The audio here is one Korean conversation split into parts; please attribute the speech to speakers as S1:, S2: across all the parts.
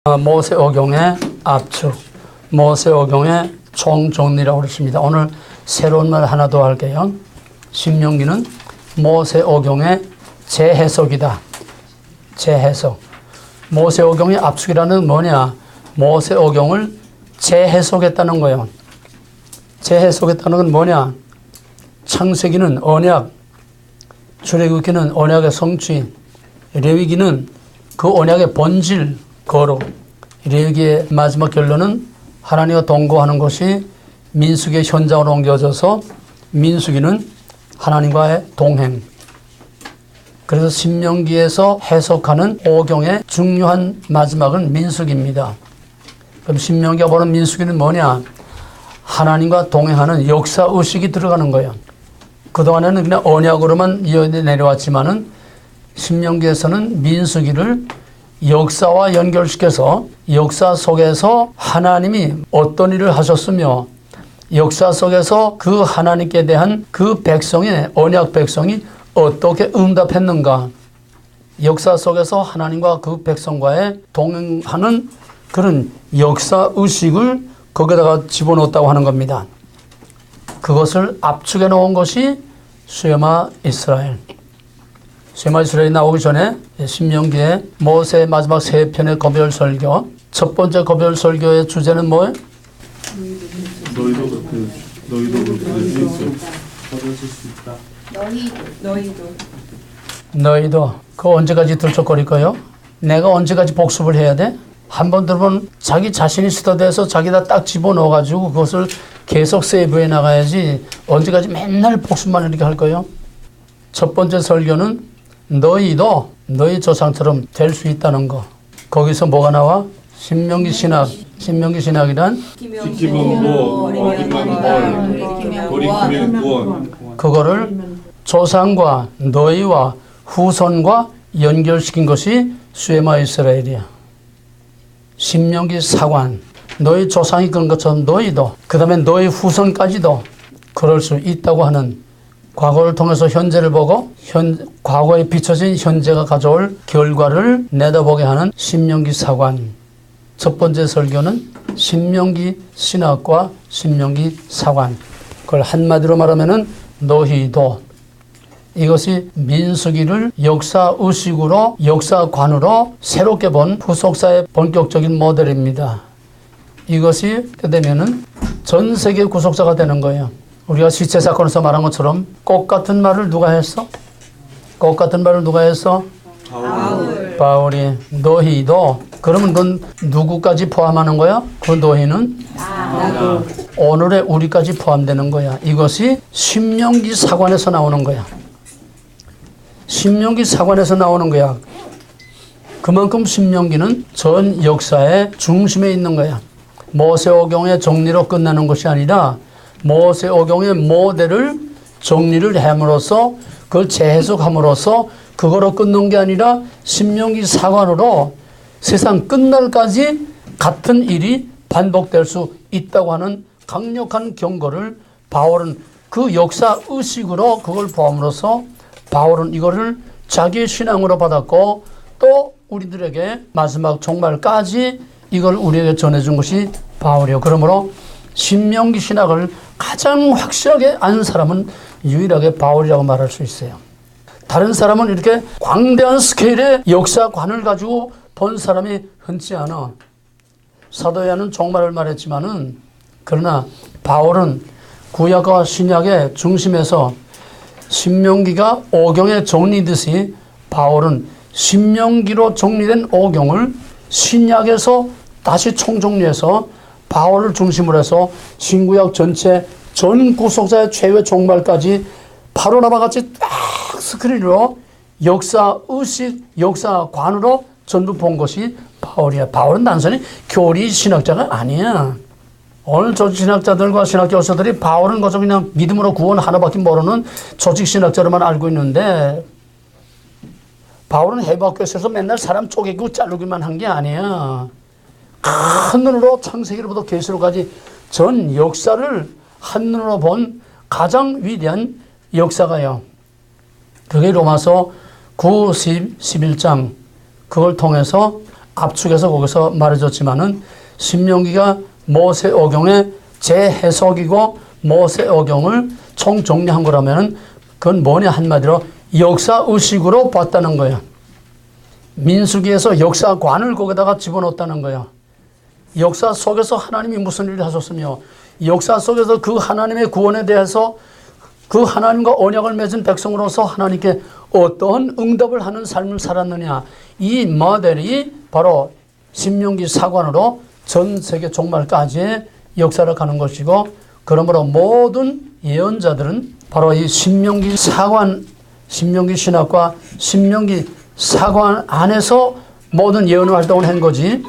S1: 모세오경의 압축, 모세오경의 총정리라고 그랬습니다. 오늘 새로운 말 하나 더 할게요. 신명기는 모세오경의 재해석이다. 재해석. 모세오경의 압축이라는 뭐냐? 모세오경을 재해석했다는 거예요. 재해석했다는 건 뭐냐? 창세기는 언약, 출애굽기는 언약의 성취, 레위기는 그 언약의 본질, 거룩. 레위기의 마지막 결론은 하나님과 동거하는 것이 민수기의 현장으로 옮겨져서 민수기는 하나님과의 동행. 그래서 신명기에서 해석하는 오경의 중요한 마지막은 민수기입니다. 그럼 신명기가 보는 민수기는 뭐냐? 하나님과 동행하는 역사의식이 들어가는 거예요. 그동안에는 그냥 언약으로만 이어 내려왔지만은 신명기에서는 민수기를 역사와 연결시켜서 역사 속에서 하나님이 어떤 일을 하셨으며 역사 속에서 그 하나님께 대한 그 백성의 언약 백성이 어떻게 응답했는가, 역사 속에서 하나님과 그 백성과의 동행하는 그런 역사의식을 거기다가 집어넣었다고 하는 겁니다. 그것을 압축해 놓은 것이 쉐마 이스라엘. 쉐마 이스라엘이 나오기 전에 신명기의 모세의 마지막 세 편의 거별 설교, 첫 번째 거별 설교의 주제는 뭐예요? 너희도 그거 언제까지 들썩거릴 거예요? 내가 언제까지 복습을 해야 돼? 한 번 들으면 자기 자신이 스터디해서 자기다 딱 집어넣어가지고 그것을 계속 세이브해 나가야지 언제까지 맨날 복습만 이렇게 할 거예요? 첫 번째 설교는 너희도 너희 조상처럼 될 수 있다는 거. 거기서 뭐가 나와? 신명기 신학. 신명기 신학이란 그거를 조상과 너희와 후손과 연결시킨 것이 쉐마 이스라엘이야. 신명기 사관. 너희 조상이 그런 것처럼 너희도, 그 다음에 너희 후손까지도 그럴 수 있다고 하는, 과거를 통해서 현재를 보고 과거에 비춰진 현재가 가져올 결과를 내다보게 하는 신명기 사관. 첫 번째 설교는 신명기 신학과 신명기 사관. 그걸 한마디로 말하면은 너희도. 이것이 민수기를 역사의식으로, 역사관으로 새롭게 본 후속사의 본격적인 모델입니다. 이것이 되면은 전 세계 구속사가 되는 거예요. 우리가 시체 사건에서 말한 것처럼 꽃 같은 말을 누가 했어? 꽃 같은 말을 누가 했어? 바울이. 너희도. 그러면 그건 누구까지 포함하는 거야? 그 너희는? 나도. 오늘의 우리까지 포함되는 거야. 이것이 신명기 사관에서 나오는 거야. 신명기 사관에서 나오는 거야. 그만큼 신명기는 전 역사의 중심에 있는 거야. 모세오경의 정리로 끝나는 것이 아니라 모세오경의 모델을 정리를 함으로써 그걸 재해석함으로써 그거로 끝난 게 아니라 신명기 사관으로 세상 끝날까지 같은 일이 반복될 수 있다고 하는 강력한 경고를 바울은 그 역사의식으로 그걸 포함으로써 바울은 이거를 자기의 신앙으로 받았고 또 우리들에게 마지막 종말까지 이걸 우리에게 전해준 것이 바울이에요. 그러므로 신명기 신학을 가장 확실하게 아는 사람은 유일하게 바울이라고 말할 수 있어요. 다른 사람은 이렇게 광대한 스케일의 역사관을 가지고 본 사람이 흔치 않아. 사도 요한은 종말을 말했지만은, 그러나 바울은 구약과 신약의 중심에서 신명기가 오경에 정리듯이 바울은 신명기로 정리된 오경을 신약에서 다시 총정리해서 바울을 중심으로 해서 신구약 전체 전 구속사의 최후의 종말까지 파노라마같이 딱 스크린으로 역사의식, 역사관으로 전부 본 것이 바울이야. 바울은 단순히 교리 신학자가 아니야. 오늘 조직 신학자들과 신학 교수들이 바울은 거저 그냥 믿음으로 구원 하나밖에 모르는 조직 신학자로만 알고 있는데, 바울은 해부학교에서 맨날 사람 쪼개고 자르기만 한 게 아니야. 한눈으로 창세기로부터 계시록까지 전 역사를 한눈으로 본 가장 위대한 역사가요. 그게 로마서 9, 10, 11장. 그걸 통해서 압축해서 거기서 말해줬지만은 신명기가 모세오경의 재해석이고 모세오경을 총정리한 거라면은 그건 뭐냐 한마디로 역사의식으로 봤다는 거야. 민수기에서 역사관을 거기다가 집어넣었다는 거야. 역사 속에서 하나님이 무슨 일을 하셨으며 역사 속에서 그 하나님의 구원에 대해서 그 하나님과 언약을 맺은 백성으로서 하나님께 어떠한 응답을 하는 삶을 살았느냐. 이 모델이 바로 신명기 사관으로 전 세계 종말까지의 역사를 가는 것이고, 그러므로 모든 예언자들은 바로 이 신명기 사관, 신명기 신학과 신명기 사관 안에서 모든 예언 활동을 한 거지,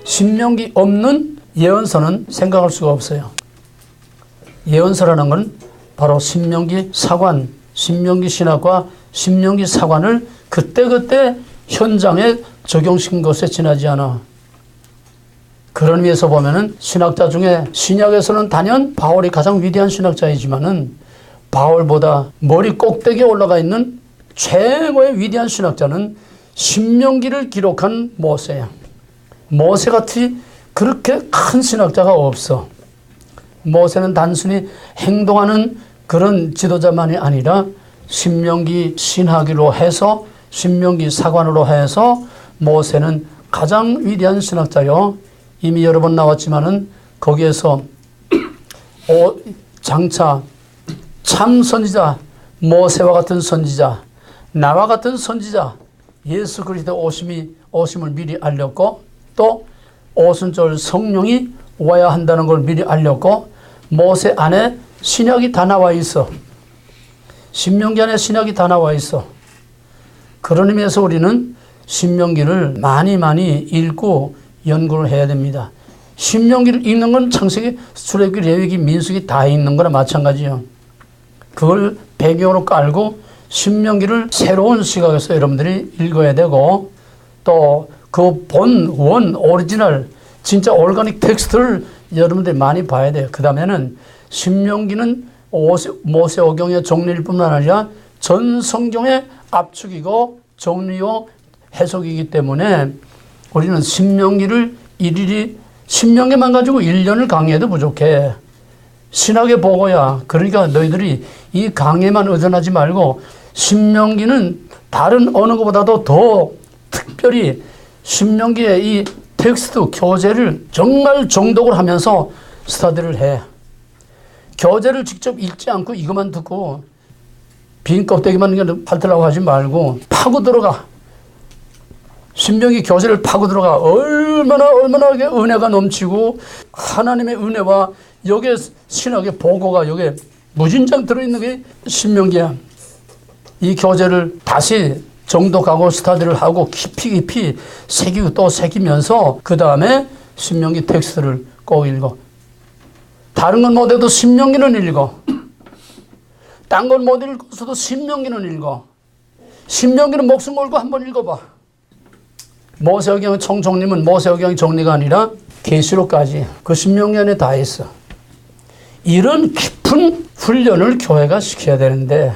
S1: 신명기 없는 예언서는 생각할 수가 없어요. 예언서라는 건 바로 신명기 사관, 신명기 신학과 신명기 사관을 그때그때 현장에 적용시킨 것에 지나지 않아. 그런 의미에서 보면은 신학자 중에 신약에서는 단연 바울이 가장 위대한 신학자이지만은 바울보다 머리 꼭대기에 올라가 있는 최고의 위대한 신학자는 신명기를 기록한 모세야. 모세같이 그렇게 큰 신학자가 없어. 모세는 단순히 행동하는 그런 지도자만이 아니라 신명기 신학으로 해서 신명기 사관으로 해서 모세는 가장 위대한 신학자요. 이미 여러 번 나왔지만은 거기에서 장차 참 선지자, 모세와 같은 선지자, 나와 같은 선지자, 예수 그리스도 오심을 미리 알렸고, 또 오순절 성령이 와야 한다는 걸 미리 알렸고, 모세 안에 신약이 다 나와 있어. 신명기 안에 신약이 다 나와 있어. 그런 의미에서 우리는 신명기를 많이 읽고 연구를 해야 됩니다. 신명기를 읽는 건 창세기, 출애굽기, 레위기, 민수기 다 읽는 거나 마찬가지예요. 그걸 배경으로 깔고 신명기를 새로운 시각에서 여러분들이 읽어야 되고, 또 그 원, 오리지널, 진짜 오르가닉 텍스트를 여러분들이 많이 봐야 돼요. 그 다음에는 신명기는 모세오경의 정리일 뿐만 아니라 전 성경의 압축이고 정리요 해석이기 때문에 우리는 신명기를 일일이 신명기만 가지고 1년을 강의해도 부족해. 신학의 보고야. 그러니까 너희들이 이 강의만 의존하지 말고 신명기는 다른 어느 것보다도 더 특별히 신명기의 이 텍스트 교재를 정말 정독을 하면서 스터디를 해. 교재를 직접 읽지 않고 이것만 듣고 빈 껍데기만 핥으려고 하지 말고 파고 들어가. 신명기 교재를 파고 들어가. 얼마나 은혜가 넘치고 하나님의 은혜와 여기에 신학의 보고가 여기에 무진장 들어있는 게 신명기야. 이 교재를 다시 정독하고 스터디를 하고 깊이 새기고 또 새기면서 그 다음에 신명기 텍스트를 꼭 읽어. 다른 건 못해도 신명기는 읽어. 딴 건 못 읽어서도 신명기는 읽어. 신명기는 목숨 걸고 한번 읽어봐. 모세오경의 총정리는 모세오경의 정리가 아니라 계시록까지 그 신명기 안에 다 있어. 이런 깊은 훈련을 교회가 시켜야 되는데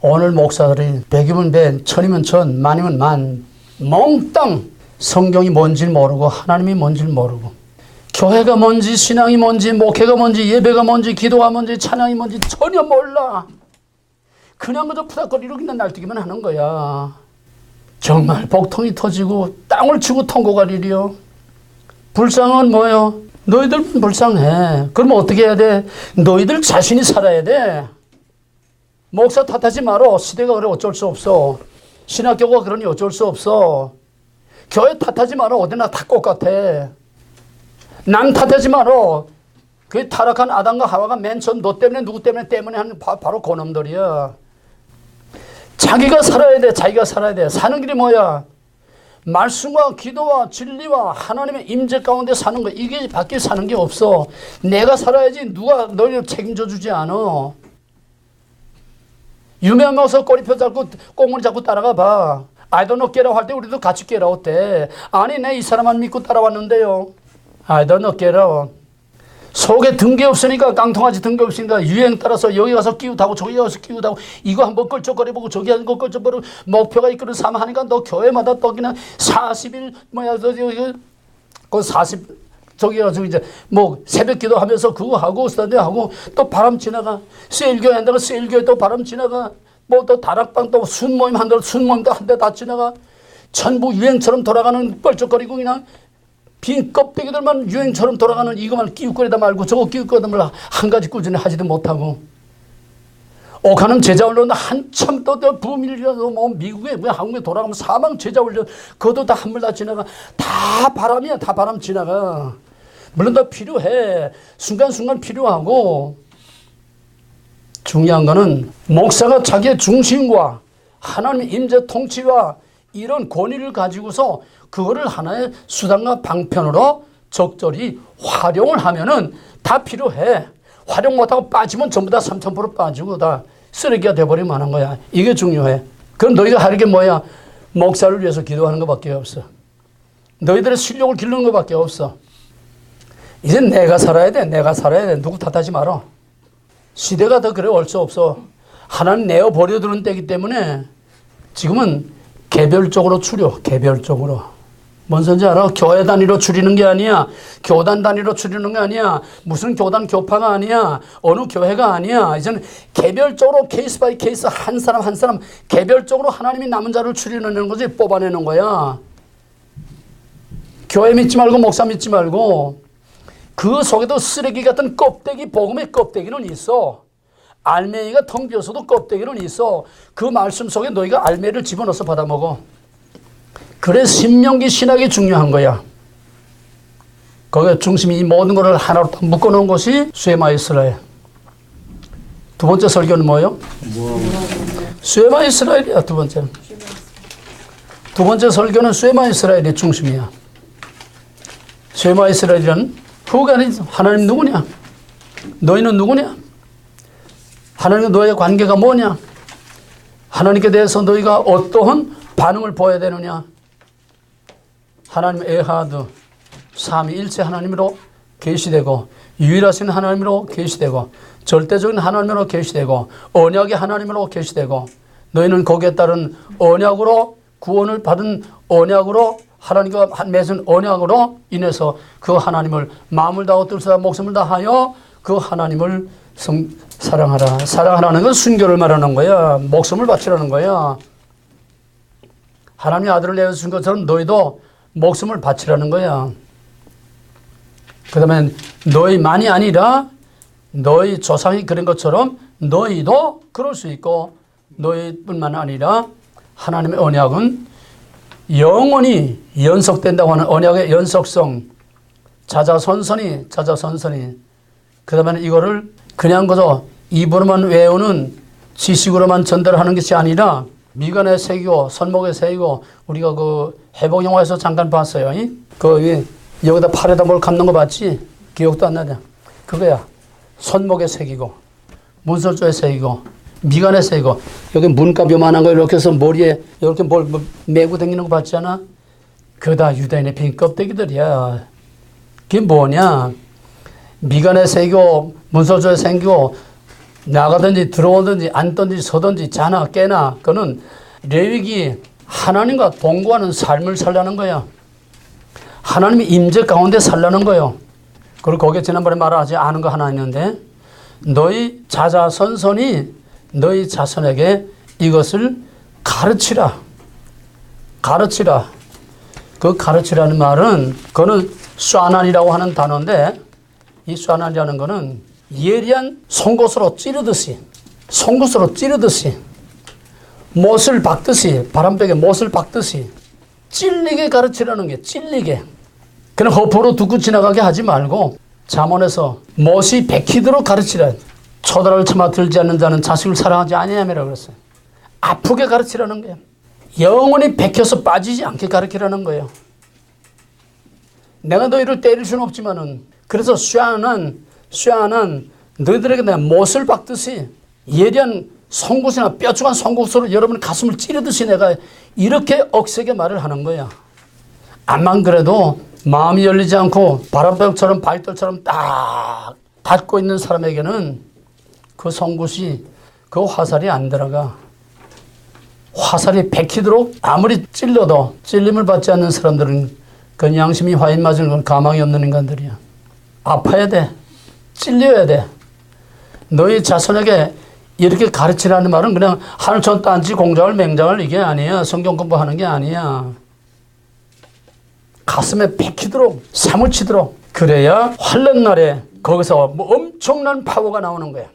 S1: 오늘 목사들이 100이면 100, 1000이면 1000, 만이면 만, 몽땅 성경이 뭔지 모르고 하나님이 뭔지 모르고 교회가 뭔지 신앙이 뭔지 목회가 뭔지 예배가 뭔지 기도가 뭔지 찬양이 뭔지 전혀 몰라. 그냥 그저 푸닥거리로 그냥 날뛰기만 하는 거야. 정말 복통이 터지고 땅을 치고 통고가 일이요. 불쌍한 뭐예요? 너희들 불쌍해. 그러면 어떻게 해야 돼? 너희들 자신이 살아야 돼. 목사 탓하지 말어. 시대가 그래 어쩔 수 없어. 신학교가 그러니 어쩔 수 없어. 교회 탓하지 말어. 어디나 다 똑같아. 남 탓하지 말어. 그 타락한 아담과 하와가 맨 처음 너 때문에 누구 때문에 하는 바로 그놈들이야. 자기가 살아야 돼. 자기가 살아야 돼. 사는 길이 뭐야? 말씀과 기도와 진리와 하나님의 임재 가운데 사는 거. 이게 밖에 사는 게 없어. 내가 살아야지 누가 너희를 책임져 주지 않아. 유명한 목사 꼬리표 잡고 꽁무니 잡고 따라가 봐. I don't know 깨라고 할 때 우리도 같이 깨라고 때. 아니 내 이 사람만 믿고 따라왔는데요. I don't know 깨라고. 속에 든 게 없으니까, 깡통아지 든 게 없으니까 유행 따라서 여기 가서 끼우다고 저기 가서 끼우다고 이거 한번 끌적거려보고 저기 한번 끌적거리고 목표가 이끌은 삶 하니까 너 교회마다 또 그냥 40일 그 40 저기 가서 이제 뭐 새벽 기도하면서 그거 하고 스타디 하고 또 바람 지나가 세일교회 한다고 세일교회 또 바람 지나가 뭐 또 다락방 또 순모임 한다고 순모임도 한 대 다 지나가 전부 유행처럼 돌아가는 뻘쩍거리고 그냥 빈 껍데기들만 유행처럼 돌아가는 이것만 끼우거리다 말고 저거 끼우거리다 말고 한 가지 꾸준히 하지도 못하고 오가는 제자훈련 한참 또 부밀려서 뭐 미국에 뭐 한국에 돌아가면 사망 제자훈련 그것도 다 한물 다 지나가 다 바람이야. 다 바람 지나가. 물론 다 필요해. 순간순간 필요하고 중요한 거는 목사가 자기의 중심과 하나님의 임재 통치와 이런 권위를 가지고서 그거를 하나의 수단과 방편으로 적절히 활용을 하면은 다 필요해. 활용 못하고 빠지면 전부 다 3000% 빠지고 다 쓰레기가 돼버리면 하는 거야. 이게 중요해. 그럼 너희가 하는 게 뭐야? 목사를 위해서 기도하는 것밖에 없어. 너희들의 실력을 기르는 것밖에 없어. 이제 내가 살아야 돼. 내가 살아야 돼. 누구 탓하지 마라. 시대가 더 그래 올 수 없어. 하나님 내어 버려두는 때이기 때문에 지금은 개별적으로 추려. 개별적으로. 뭔 소리인지 알아? 교회 단위로 추리는 게 아니야. 교단 단위로 추리는 게 아니야. 무슨 교단 교파가 아니야. 어느 교회가 아니야. 이제는 개별적으로 케이스 바이 케이스 한 사람 한 사람 개별적으로 하나님이 남은 자를 추려내는 거지. 뽑아내는 거야. 교회 믿지 말고 목사 믿지 말고 그 속에도 쓰레기 같은 껍데기 복음의 껍데기는 있어. 알맹이가 텅 비어서도 껍데기는 있어. 그 말씀 속에 너희가 알맹이를 집어넣어서 받아먹어. 그래서 신명기 신학이 중요한 거야. 거기에 중심이 이 모든 것을 하나로 묶어놓은 것이 쉐마 이스라엘. 두 번째 설교는 뭐예요? 쉐마 이스라엘이야. 두 번째. 두 번째 설교는 쉐마 이스라엘이 중심이야. 쉐마 이스라엘이란 그가 아니지. 하나님 누구냐? 너희는 누구냐? 하나님과 너의 관계가 뭐냐? 하나님께 대해서 너희가 어떠한 반응을 보여야 되느냐? 하나님 에하드 삼위일체 하나님으로 계시되고 유일하신 하나님으로 계시되고 절대적인 하나님으로 계시되고 언약의 하나님으로 계시되고 너희는 거기에 따른 언약으로 구원을 받은 언약으로 하나님과 맺은 언약으로 인해서 그 하나님을 마음을 다하고 뜻을 다하고 목숨을 다하여 그 하나님을 사랑하라. 사랑하라는 건 순교를 말하는 거야. 목숨을 바치라는 거야. 하나님의 아들을 내어주신 것처럼 너희도 목숨을 바치라는 거야. 그 다음에 너희만이 아니라 너희 조상이 그런 것처럼 너희도 그럴 수 있고 너희뿐만 아니라 하나님의 언약은 영원히 연속된다고 하는 언약의 연속성 자자손손이 그 다음에 이거를 그냥 그저 입으로만 외우는 지식으로만 전달하는 것이 아니라 미간에 새기고 손목에 새기고 우리가 그 회복 영화에서 잠깐 봤어요. 그 여기다 팔에다 뭘 감는 거 봤지? 기억도 안 나냐? 그거야. 손목에 새기고 문설주에 새기고 미간에 새기고 여기 문갑 요만한 거 이렇게 해서 머리에 이렇게 뭘 메고 다니는 거 봤잖아? 그거 다 유대인의 빈 껍데기들이야. 그게 뭐냐? 미간에 새기고 문설주에 새기고 나가든지 들어오든지 앉든지 서든지 자나 깨나 그거는 레위기 하나님과 동거하는 삶을 살라는 거야. 하나님의 임재 가운데 살라는 거예요. 그리고 거기에 지난번에 말하지 않은 거 하나 있는데 너희 자자손손이 너희 자손에게 이것을 가르치라. 가르치라. 그 가르치라는 말은 그거는 쏴난이라고 하는 단어인데 이 쏴난이라는 거는 예리한 송곳으로 찌르듯이 못을 박듯이 바람벽에 못을 박듯이 찔리게 가르치라는 게 찔리게. 그냥 허포로 두고 지나가게 하지 말고 잠언에서 못이 베키도록 가르치라. 초다를 참아 들지 않는 자는 자식을 사랑하지 아니함이라고 그랬어요. 아프게 가르치라는 거예요. 영원히 베켜서 빠지지 않게 가르치라는 거예요. 내가 너희를 때릴 수는 없지만은 그래서 쇠안은 너희들에게 내가 못을 박듯이 예리한 송곳이나 뼈죽한 송곳으로 여러분 가슴을 찌르듯이 내가 이렇게 억세게 말을 하는 거야. 암만 그래도 마음이 열리지 않고 바람벽처럼 발돌처럼 딱 닫고 있는 사람에게는 그 송곳이, 그 화살이 안 들어가. 화살이 베키도록 아무리 찔러도 찔림을 받지 않는 사람들은 그 양심이 화인 맞은 건 가망이 없는 인간들이야. 아파야 돼. 찔려야 돼. 너희 자손에게 이렇게 가르치라는 말은 그냥 하늘천 딴지 공장을 맹장을 이게 아니야. 성경 공부하는 게 아니야. 가슴에 베키도록 사무치도록, 그래야 환난 날에 거기서 뭐 엄청난 파워가 나오는 거야.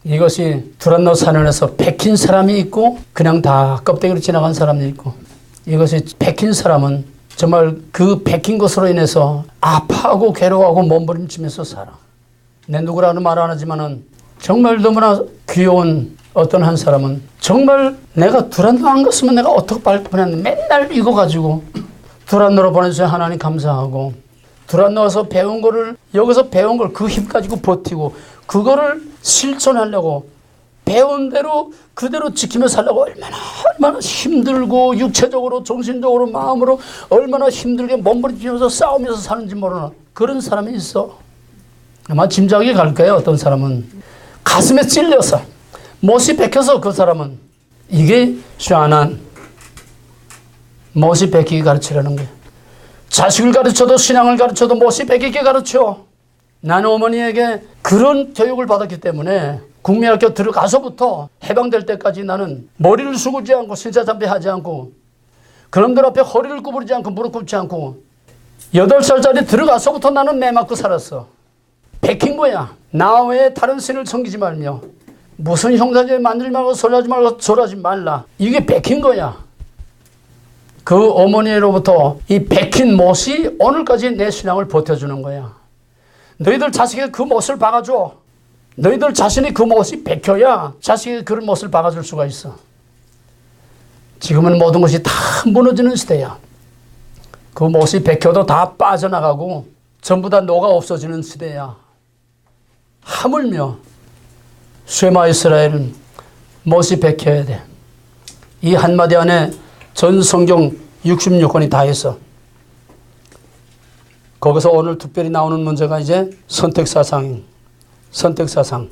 S1: 이것이 두란노 사면에서 베킨 사람이 있고 그냥 다 껍데기로 지나간 사람이 있고, 이것이 베킨 사람은 정말 그 베킨 것으로 인해서 아파하고 괴로워하고 몸부림치면서 살아. 내 누구라는 말 안 하지만은 정말 너무나 귀여운 어떤 한 사람은 정말 내가 두란노 안 갔으면 내가 어떻게 보냈는데 맨날 이거 가지고 두란노로 보내주셔서 하나님 감사하고, 두란노에서 배운 거를 여기서 배운 걸 그 힘 가지고 버티고 그거를 실천하려고 배운 대로 그대로 지키며 살려고 얼마나 힘들고 육체적으로 정신적으로 마음으로 얼마나 힘들게 몸부림치면서 싸우면서 사는지 모르는 그런 사람이 있어. 아마 짐작이 갈 거예요. 어떤 사람은 가슴에 찔려서 못이 베껴서, 그 사람은 이게 샤난 못이 베끼게 가르치라는 거예요. 자식을 가르쳐도 신앙을 가르쳐도 못이 베끼게 가르쳐. 나는 어머니에게 그런 교육을 받았기 때문에 국민학교 들어가서부터 해방될 때까지 나는 머리를 숙이지 않고 신사참배하지 않고 그놈들 앞에 허리를 구부리지 않고 무릎 꿇지 않고 8살짜리 들어가서부터 나는 매 맞고 살았어. 베낀 거야. 나 외에 다른 신을 섬기지 말며 무슨 형사죄 만들지 말고 소리하지 말고 절하지 말라. 이게 베낀 거야. 그 어머니로부터 이 베낀 못이 오늘까지 내 신앙을 버텨주는 거야. 너희들 자식에게 그 못을 박아줘. 너희들 자신이 그 못이 베껴야 자식에게 그런 못을 박아줄 수가 있어. 지금은 모든 것이 다 무너지는 시대야. 그 못이 베껴도 다 빠져나가고 전부 다 녹아 없어지는 시대야. 하물며 쉐마 이스라엘은 못이 베껴야 돼. 이 한마디 안에 전 성경 66권이 다 있어. 거기서 오늘 특별히 나오는 문제가 이제 선택사상인 선택사상.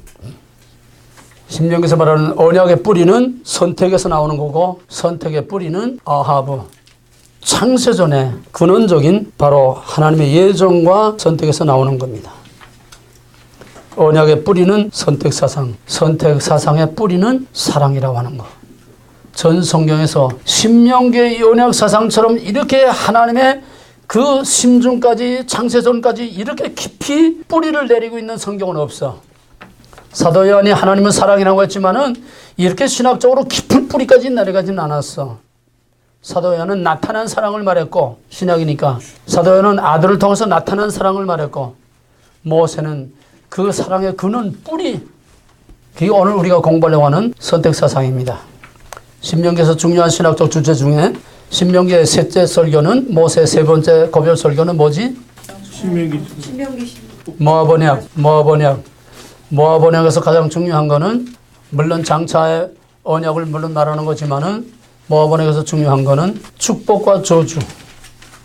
S1: 신명기에서 말하는 언약의 뿌리는 선택에서 나오는 거고, 선택의 뿌리는 아하브. 창세전에 근원적인 바로 하나님의 예정과 선택에서 나오는 겁니다. 언약의 뿌리는 선택사상, 선택사상의 뿌리는 사랑이라고 하는 거. 전 성경에서 신명기의 언약사상처럼 이렇게 하나님의 그 심중까지 창세전까지 이렇게 깊이 뿌리를 내리고 있는 성경은 없어. 사도 요한이 하나님은 사랑이라고 했지만은 이렇게 신학적으로 깊은 뿌리까지 내려가지는 않았어. 사도 요한은 나타난 사랑을 말했고, 신약이니까 사도 요한은 아들을 통해서 나타난 사랑을 말했고, 모세는 그 사랑의 근원 뿌리, 그게 오늘 우리가 공부하려고 하는 선택사상입니다. 신명기에서 중요한 신학적 주제 중에 신명기의 셋째 설교는, 모세의 세 번째 고별 설교는 뭐지?
S2: 신명기.
S1: 모압언약에서 가장 중요한 거는, 물론 장차의 언약을 물론 말하는 거지만은 모압언약에서 중요한 거는 축복과 저주.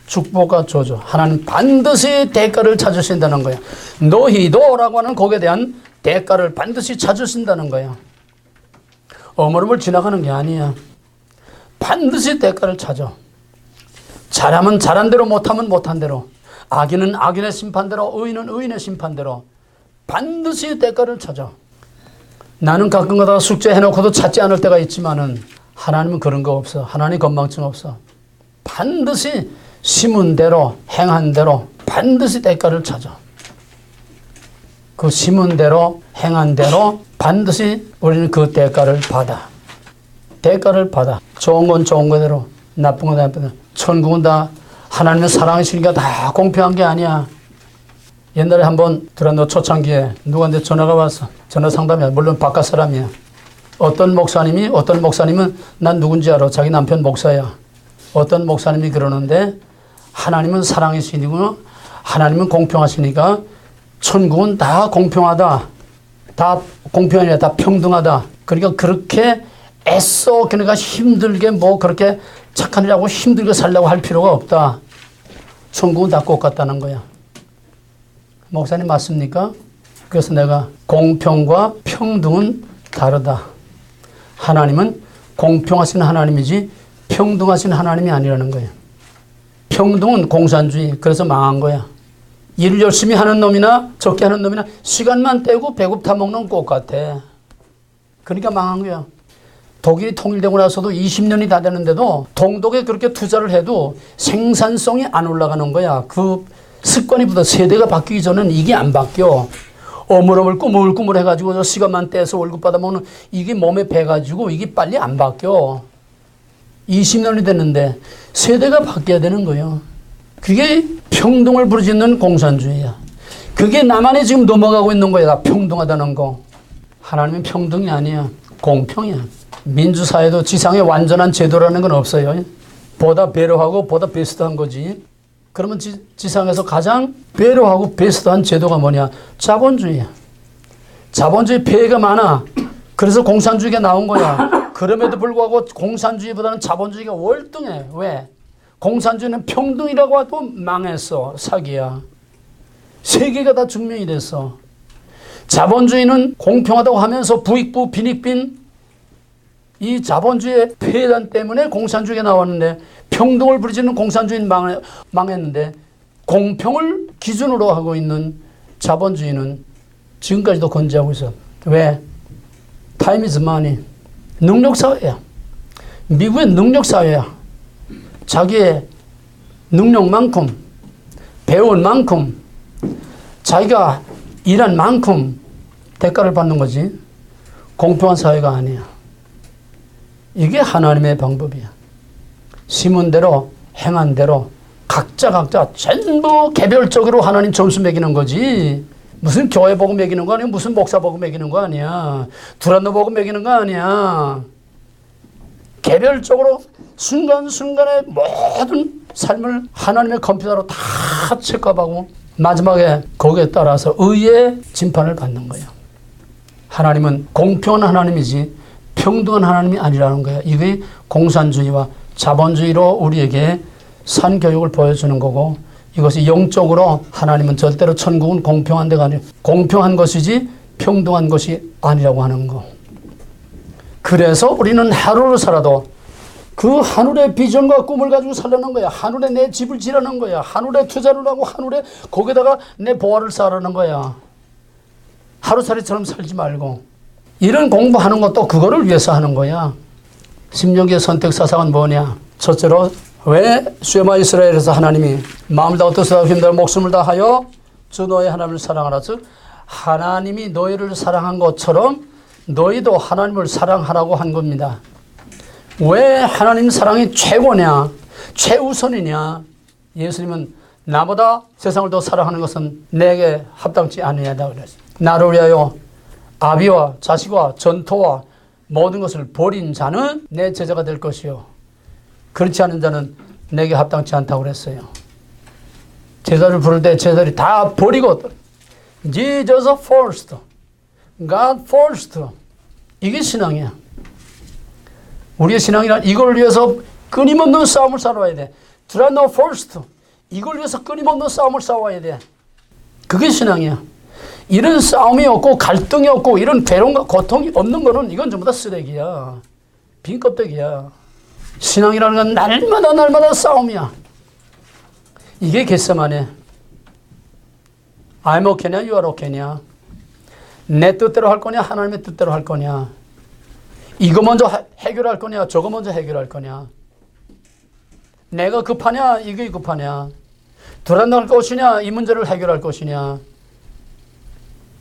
S1: 축복과 저주. 하나님 반드시 대가를 찾으신다는 거야. 너희도라고 하는 곡에 대한 대가를 반드시 찾으신다는 거야. 어머름을 지나가는 게 아니야. 반드시 대가를 찾아. 잘하면 잘한 대로, 못하면 못한 대로, 악인은 악인의 심판대로, 의인은 의인의 심판대로 반드시 대가를 찾아. 나는 가끔 가다가 숙제해놓고도 찾지 않을 때가 있지만은 하나님은 그런 거 없어. 하나님 건망증 없어. 반드시 심은 대로 행한 대로 반드시 대가를 찾아. 그 심은 대로 행한 대로 반드시 우리는 그 대가를 받아. 대가를 받아. 좋은 건 좋은 거대로, 나쁜 건 나쁜 거대로. 천국은 다 하나님의 사랑이시니까 다 공평한 게 아니야. 옛날에 한번 두란노 초창기에 누구한테 전화가 왔어. 전화 상담이야. 물론 바깥 사람이야. 어떤 목사님은 난 누군지 알아. 자기 남편 목사야. 어떤 목사님이 그러는데, 하나님은 사랑이시니고 하나님은 공평하시니까 천국은 다 공평하다. 다 공평하냐, 다 평등하다. 그러니까 그렇게 애써 그러니까 힘들게 뭐 그렇게 착한 일하고 힘들게 살려고 할 필요가 없다. 천국은 다 똑같다는 거야. 목사님 맞습니까? 그래서 내가 공평과 평등은 다르다. 하나님은 공평하신 하나님이지 평등하신 하나님이 아니라는 거예요. 평등은 공산주의. 그래서 망한 거야. 일을 열심히 하는 놈이나 적게 하는 놈이나 시간만 떼고 배급 타먹는 것 같아. 그러니까 망한 거야. 독일이 통일되고 나서도 20년이 다 되는데도 동독에 그렇게 투자를 해도 생산성이 안 올라가는 거야. 그 습관이 붙어 세대가 바뀌기 전에는 이게 안 바뀌어. 어물어물 꾸물꾸물 해가지고 저 시간만 떼서 월급 받아먹는 이게 몸에 배가지고 이게 빨리 안 바뀌어. 20년이 됐는데 세대가 바뀌어야 되는 거예요. 그게 평등을 부르짖는 공산주의야. 그게 나만이 지금 넘어가고 있는 거야. 평등하다는 거. 하나님은 평등이 아니야. 공평이야. 민주사회도 지상에 완전한 제도라는 건 없어요. 보다 배려하고 보다 베스트한 거지. 그러면 지상에서 가장 배려하고 베스트한 제도가 뭐냐? 자본주의야. 자본주의 폐해가 많아. 그래서 공산주의가 나온 거야. 그럼에도 불구하고 공산주의보다는 자본주의가 월등해. 왜? 공산주의는 평등이라고 해도 망했어. 사기야. 세계가 다 증명이 됐어. 자본주의는 공평하다고 하면서 부익부 빈익빈 이 자본주의의 폐해단 때문에 공산주의가 나왔는데 평등을 부르짖는 공산주의는 망했는데 공평을 기준으로 하고 있는 자본주의는 지금까지도 건재하고 있어. 왜? Time is money. 능력사회야. 미국은 능력사회야. 자기의 능력만큼 배운 만큼 자기가 일한 만큼 대가를 받는 거지. 공평한 사회가 아니야. 이게 하나님의 방법이야. 심은 대로 행한 대로 각자 전부 개별적으로 하나님 점수 매기는 거지. 무슨 교회 보고 매기는 거 아니야. 무슨 목사 보고 매기는 거 아니야. 두란노 보고 매기는 거 아니야. 개별적으로 순간순간의 모든 삶을 하나님의 컴퓨터로 다 체크하고 마지막에 거기에 따라서 의의 심판을 받는 거예요. 하나님은 공평한 하나님이지 평등한 하나님이 아니라는 거예요. 이게 공산주의와 자본주의로 우리에게 산교육을 보여주는 거고 이것이 영적으로 하나님은 절대로 천국은 공평한 데가 아니에요. 공평한 것이지 평등한 것이 아니라고 하는 거. 그래서 우리는 하루를 살아도 그 하늘의 비전과 꿈을 가지고 살라는 거야. 하늘에 내 집을 지라는 거야. 하늘에 투자를 하고 하늘에 거기다가 내 보화를 쌓으라는 거야. 하루살이처럼 살지 말고. 이런 공부하는 것도 그거를 위해서 하는 거야. 심령기의 선택사상은 뭐냐. 첫째로 왜 쉐마 이스라엘에서 하나님이 마음을 다하고 뜻을 다하고 힘을 목숨을 다하여 주 너의 하나님을 사랑하라. 즉 하나님이 너희를 사랑한 것처럼 너희도 하나님을 사랑하라고 한 겁니다. 왜 하나님 사랑이 최고냐, 최우선이냐. 예수님은 나보다 세상을 더 사랑하는 것은 내게 합당치 아니하다 그랬어요. 나를 위하여 아비와 자식과 전토와 모든 것을 버린 자는 내 제자가 될 것이요 그렇지 않은 자는 내게 합당치 않다고 그랬어요. 제자를 부를 때 제자들이 다 버리고 Jesus first, God first. 이게 신앙이야. 우리의 신앙이란 이걸 위해서 끊임없는 싸움을 싸워야 돼. Trano first. 이걸 위해서 끊임없는 싸움을 싸워야 돼. 그게 신앙이야. 이런 싸움이 없고 갈등이 없고 이런 괴로움과 고통이 없는 거는 이건 전부 다 쓰레기야. 빈 껍데기야. 신앙이라는 건 날마다 싸움이야. 이게 겟세마네. I'm okay냐, you are okay냐. 내 뜻대로 할 거냐, 하나님의 뜻대로 할 거냐. 이거 먼저 해결할 거냐, 저거 먼저 해결할 거냐. 내가 급하냐, 이게 급하냐. 돌아갈 것이냐, 이 문제를 해결할 것이냐.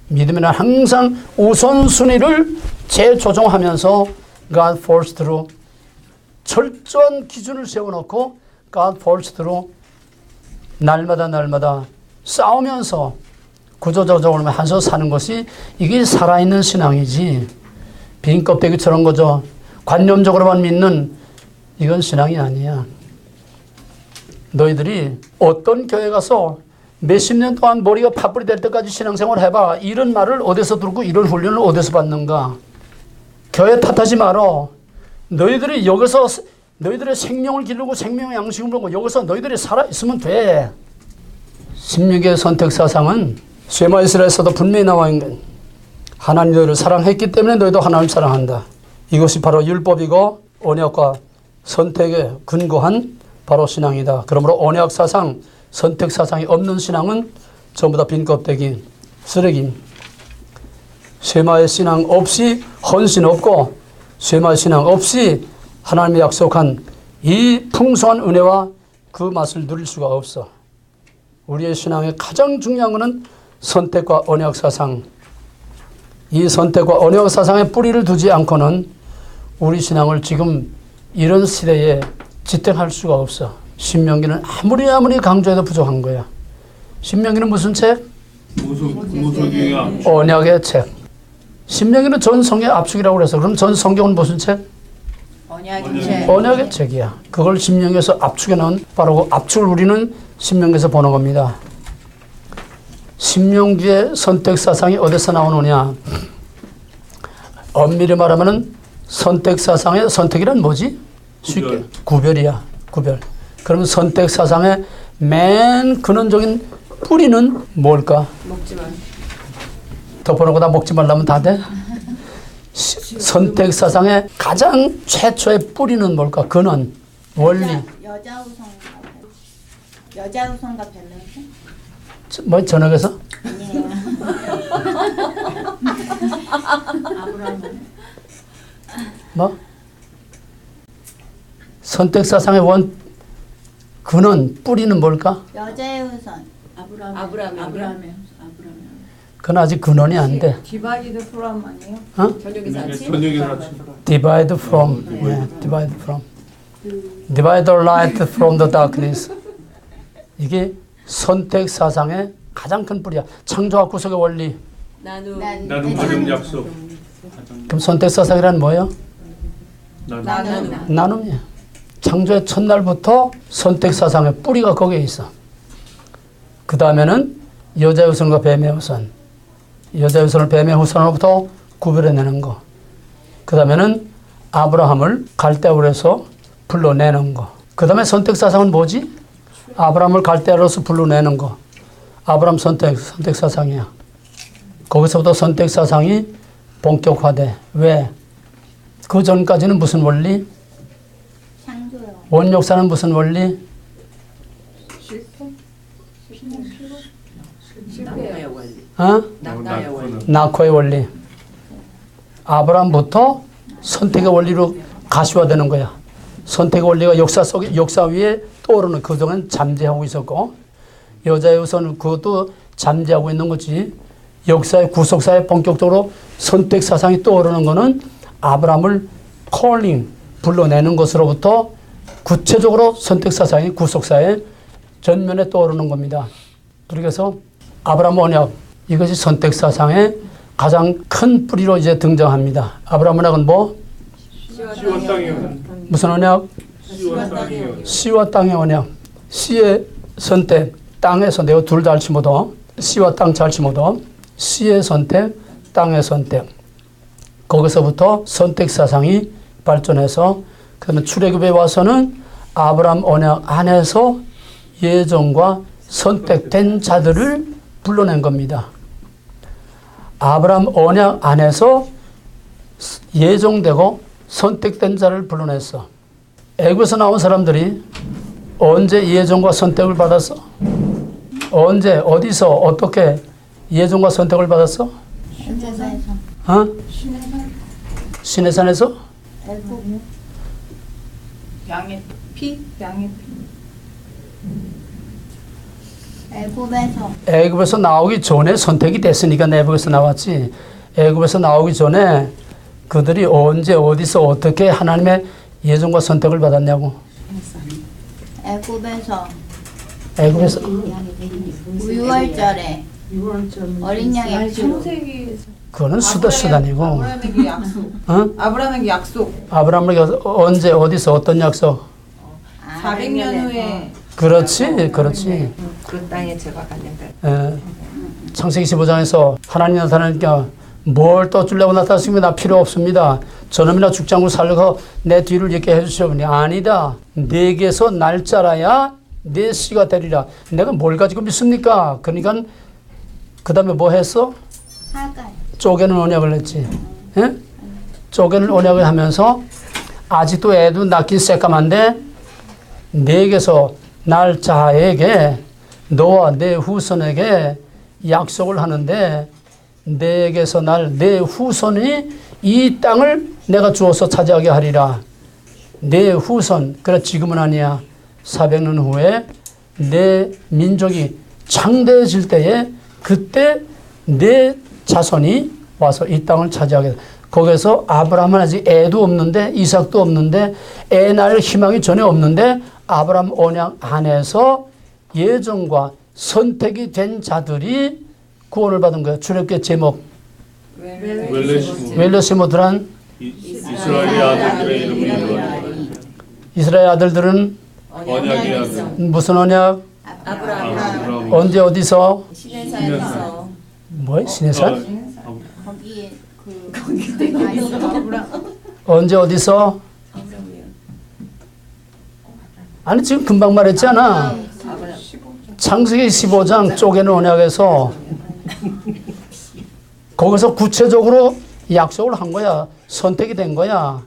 S1: 믿음에는 항상 우선순위를 재조정하면서 God first로 철저한 기준을 세워놓고 God first로 날마다 싸우면서 구조조정을 하면서 사는 것이 이게 살아있는 신앙이지. 빈 껍데기처럼 거죠. 관념적으로만 믿는 이건 신앙이 아니야. 너희들이 어떤 교회 가서 몇십 년 동안 머리가 파뿌리 될 때까지 신앙생활 해봐. 이런 말을 어디서 듣고 이런 훈련을 어디서 받는가. 교회 탓하지 말어. 너희들이 여기서 너희들의 생명을 기르고 생명의 양식을 먹고 여기서 너희들이 살아있으면 돼. 신명기의 선택사상은 쉐마 이스라엘에서도 분명히 나와 있는 하나님 너희를 사랑했기 때문에 너희도 하나님을 사랑한다. 이것이 바로 율법이고 언약과 선택에 근거한 바로 신앙이다. 그러므로 언약사상, 선택사상이 없는 신앙은 전부 다 빈 껍데기, 쓰레기. 쉐마의 신앙 없이 헌신 없고 쉐마의 신앙 없이 하나님이 약속한 이 풍성한 은혜와 그 맛을 누릴 수가 없어. 우리의 신앙의 가장 중요한 것은 선택과 언약사상. 이 선택과 언약사상에 뿌리를 두지 않고는 우리 신앙을 지금 이런 시대에 지탱할 수가 없어. 신명기는 아무리 강조해도 부족한 거야. 신명기는 무슨 책? 언약의 책. 신명기는 전 성경의 압축이라고 그래서 그럼 전 성경은 무슨 책?
S2: 언약의 책.
S1: 언약의 책이야. 그걸 신명기에서 압축해 놓은 바로 그 압축을 우리는 신명기에서 보는 겁니다. 신명기의 선택사상이 어디서 나오느냐? 엄밀히 말하면 선택사상의 선택이란 뭐지? 쉽게 구별이야. 구별. 그러면 선택사상의 맨 근원적인 뿌리는 뭘까?
S2: 먹지 마.
S1: 덮어놓고 다 먹지 말라면 다 돼? 선택사상의 가장 최초의 뿌리는 뭘까? 근원, 원리.
S2: 여자우선과 변명세?
S1: 뭐 저녁에서?
S2: 아니에요. 아브라함은
S1: 뭐? 선택사상의 원 근원 뿌리는 뭘까?
S2: 여자의 우선. 아브라함의.
S1: 그건 아직 근원이 안 돼.
S3: 디바이드 프롬 아니에요?
S1: 어?
S3: 저녁에서 아침?
S1: Divide from. Yeah, divide from. Divide the light from the darkness. 이게 선택사상의 가장 큰 뿌리야. 창조와 구속의 원리.
S4: 나눔
S5: 받은 약속.
S1: 그럼 선택사상이란 뭐예요?
S2: 나눔.
S1: 나눔이야. 창조의 첫날부터 선택사상의 뿌리가 거기에 있어. 그 다음에는 여자의 후손과 뱀의 후손. 여자의 후손을 뱀의 후손으로부터 구별해내는 거. 그 다음에는 아브라함을 갈대아우에서 불러내는 거. 그 다음에 선택사상은 뭐지? 아브라함을 갈대아우에서 불러내는 거. 아브라함 선택사상이야. 거기서부터 선택사상이 본격화돼. 왜? 그 전까지는 무슨 원리?
S2: 창조요.
S1: 원역사는 무슨 원리?
S4: 실패의 원리.
S1: 어?
S4: 낙나의 원리.
S1: 나코의 원리. 아브라함부터 선택의 원리로 가시화되는 거야. 선택의 원리가 역사 위에 떠오르는, 그동안 잠재하고 있었고, 여자의 우선 그것도 잠재하고 있는 거지. 역사의 구속사에 본격적으로 선택 사상이 떠오르는 거는 아브라함을 콜링, 불러내는 것으로부터 구체적으로 선택 사상이 구속사에 전면에 떠오르는 겁니다. 그래서 아브라함 언약, 이것이 선택 사상의 가장 큰 뿌리로 이제 등장합니다. 아브라함 언약은 뭐?
S5: 씨와 땅의 언약.
S1: 무슨 언약?
S5: 씨와 땅의 언약.
S1: 씨와 땅의 언약. 씨의 선택, 땅의 선택. 이거 둘 다 잘 치모도. 씨와 땅 잘 치모도. 씨의 선택, 땅의 선택. 거기서부터 선택 사상이 발전해서 그다음에 출애굽에 와서는 아브라함 언약 안에서 예정과 선택된 자들을 불러낸 겁니다. 아브라함 언약 안에서 예정되고 선택된 자를 불러냈어. 애굽에서 나온 사람들이 언제 예정과 선택을 받았어? 언제, 어디서, 어떻게 예정과 선택을 받았어?
S2: 애굽에서.
S1: 어? 시내산에서?
S2: 애굽.
S3: 양의 피? 양의 피.
S2: 애굽에서.
S1: 애굽에서 나오기 전에 선택이 됐으니까 애굽에서 나왔지. 애굽에서 나오기 전에 그들이 언제, 어디서, 어떻게 하나님의 예정과 선택을 받았냐고.
S2: 애굽에서.
S1: 애굽에서.
S2: 6월절에 어린 양의 피로.
S3: 창세기에서
S1: 그거는 수단이고.
S3: 아브라함에게 약속.
S1: 어?
S3: 아브라함에게 약속.
S1: 아브라함에게 언제, 어디서, 어떤 약속?
S3: 400년 후에
S1: 그렇지, 그렇지.
S4: 그 땅에 제가 관련된.
S1: 창세기 15장에서 하나님 나타나니까 뭘 또 주려고 나타났습니까? 나 필요 없습니다. 저놈이나 죽장구 살려서 내 뒤를 잇게 해주시오니 아니다. 내게서 날 자라야 내 씨가 되리라. 내가 뭘 가지고 믿습니까? 그러니까 그 다음에 뭐 했어?
S2: 하갈.
S1: 쪼개는 언약을 했지. 예? 쪼개는 언약을 하면서 아직도 애도 낳긴 새까만데 내게서 날 자에게 너와 내 후손에게 약속을 하는데 내게서 내 후손이 이 땅을 내가 주어서 차지하게 하리라. 내 후손, 그래 지금은 아니야. 400년 후에 내 민족이 창대해질 때에 그때 내 자손이 와서 이 땅을 차지하게 돼. 거기서 아브라함은 아직 애도 없는데 이삭도 없는데 애 낳을 희망이 전혀 없는데 아브라함 언약 안에서 예정과 선택이 된 자들이 구원을 받은 거예요. 출애굽기 제목 웰레시모드란
S5: 이스라엘의 아들들의 이름이 이루어지리라.
S1: 이스라엘 아들들은
S5: 언약의 아들
S1: 무슨 언약?
S4: 아브라함
S5: 아브라함
S1: 언제 어디서?
S4: 시내산에서
S1: 뭐? 시내산?
S2: 거기에 그
S1: 언제 어디서? 아니 지금 금방 말했잖아. 창세기 15장 쪼개는 언약에서 거기서 구체적으로 약속을 한 거야. 선택이 된 거야.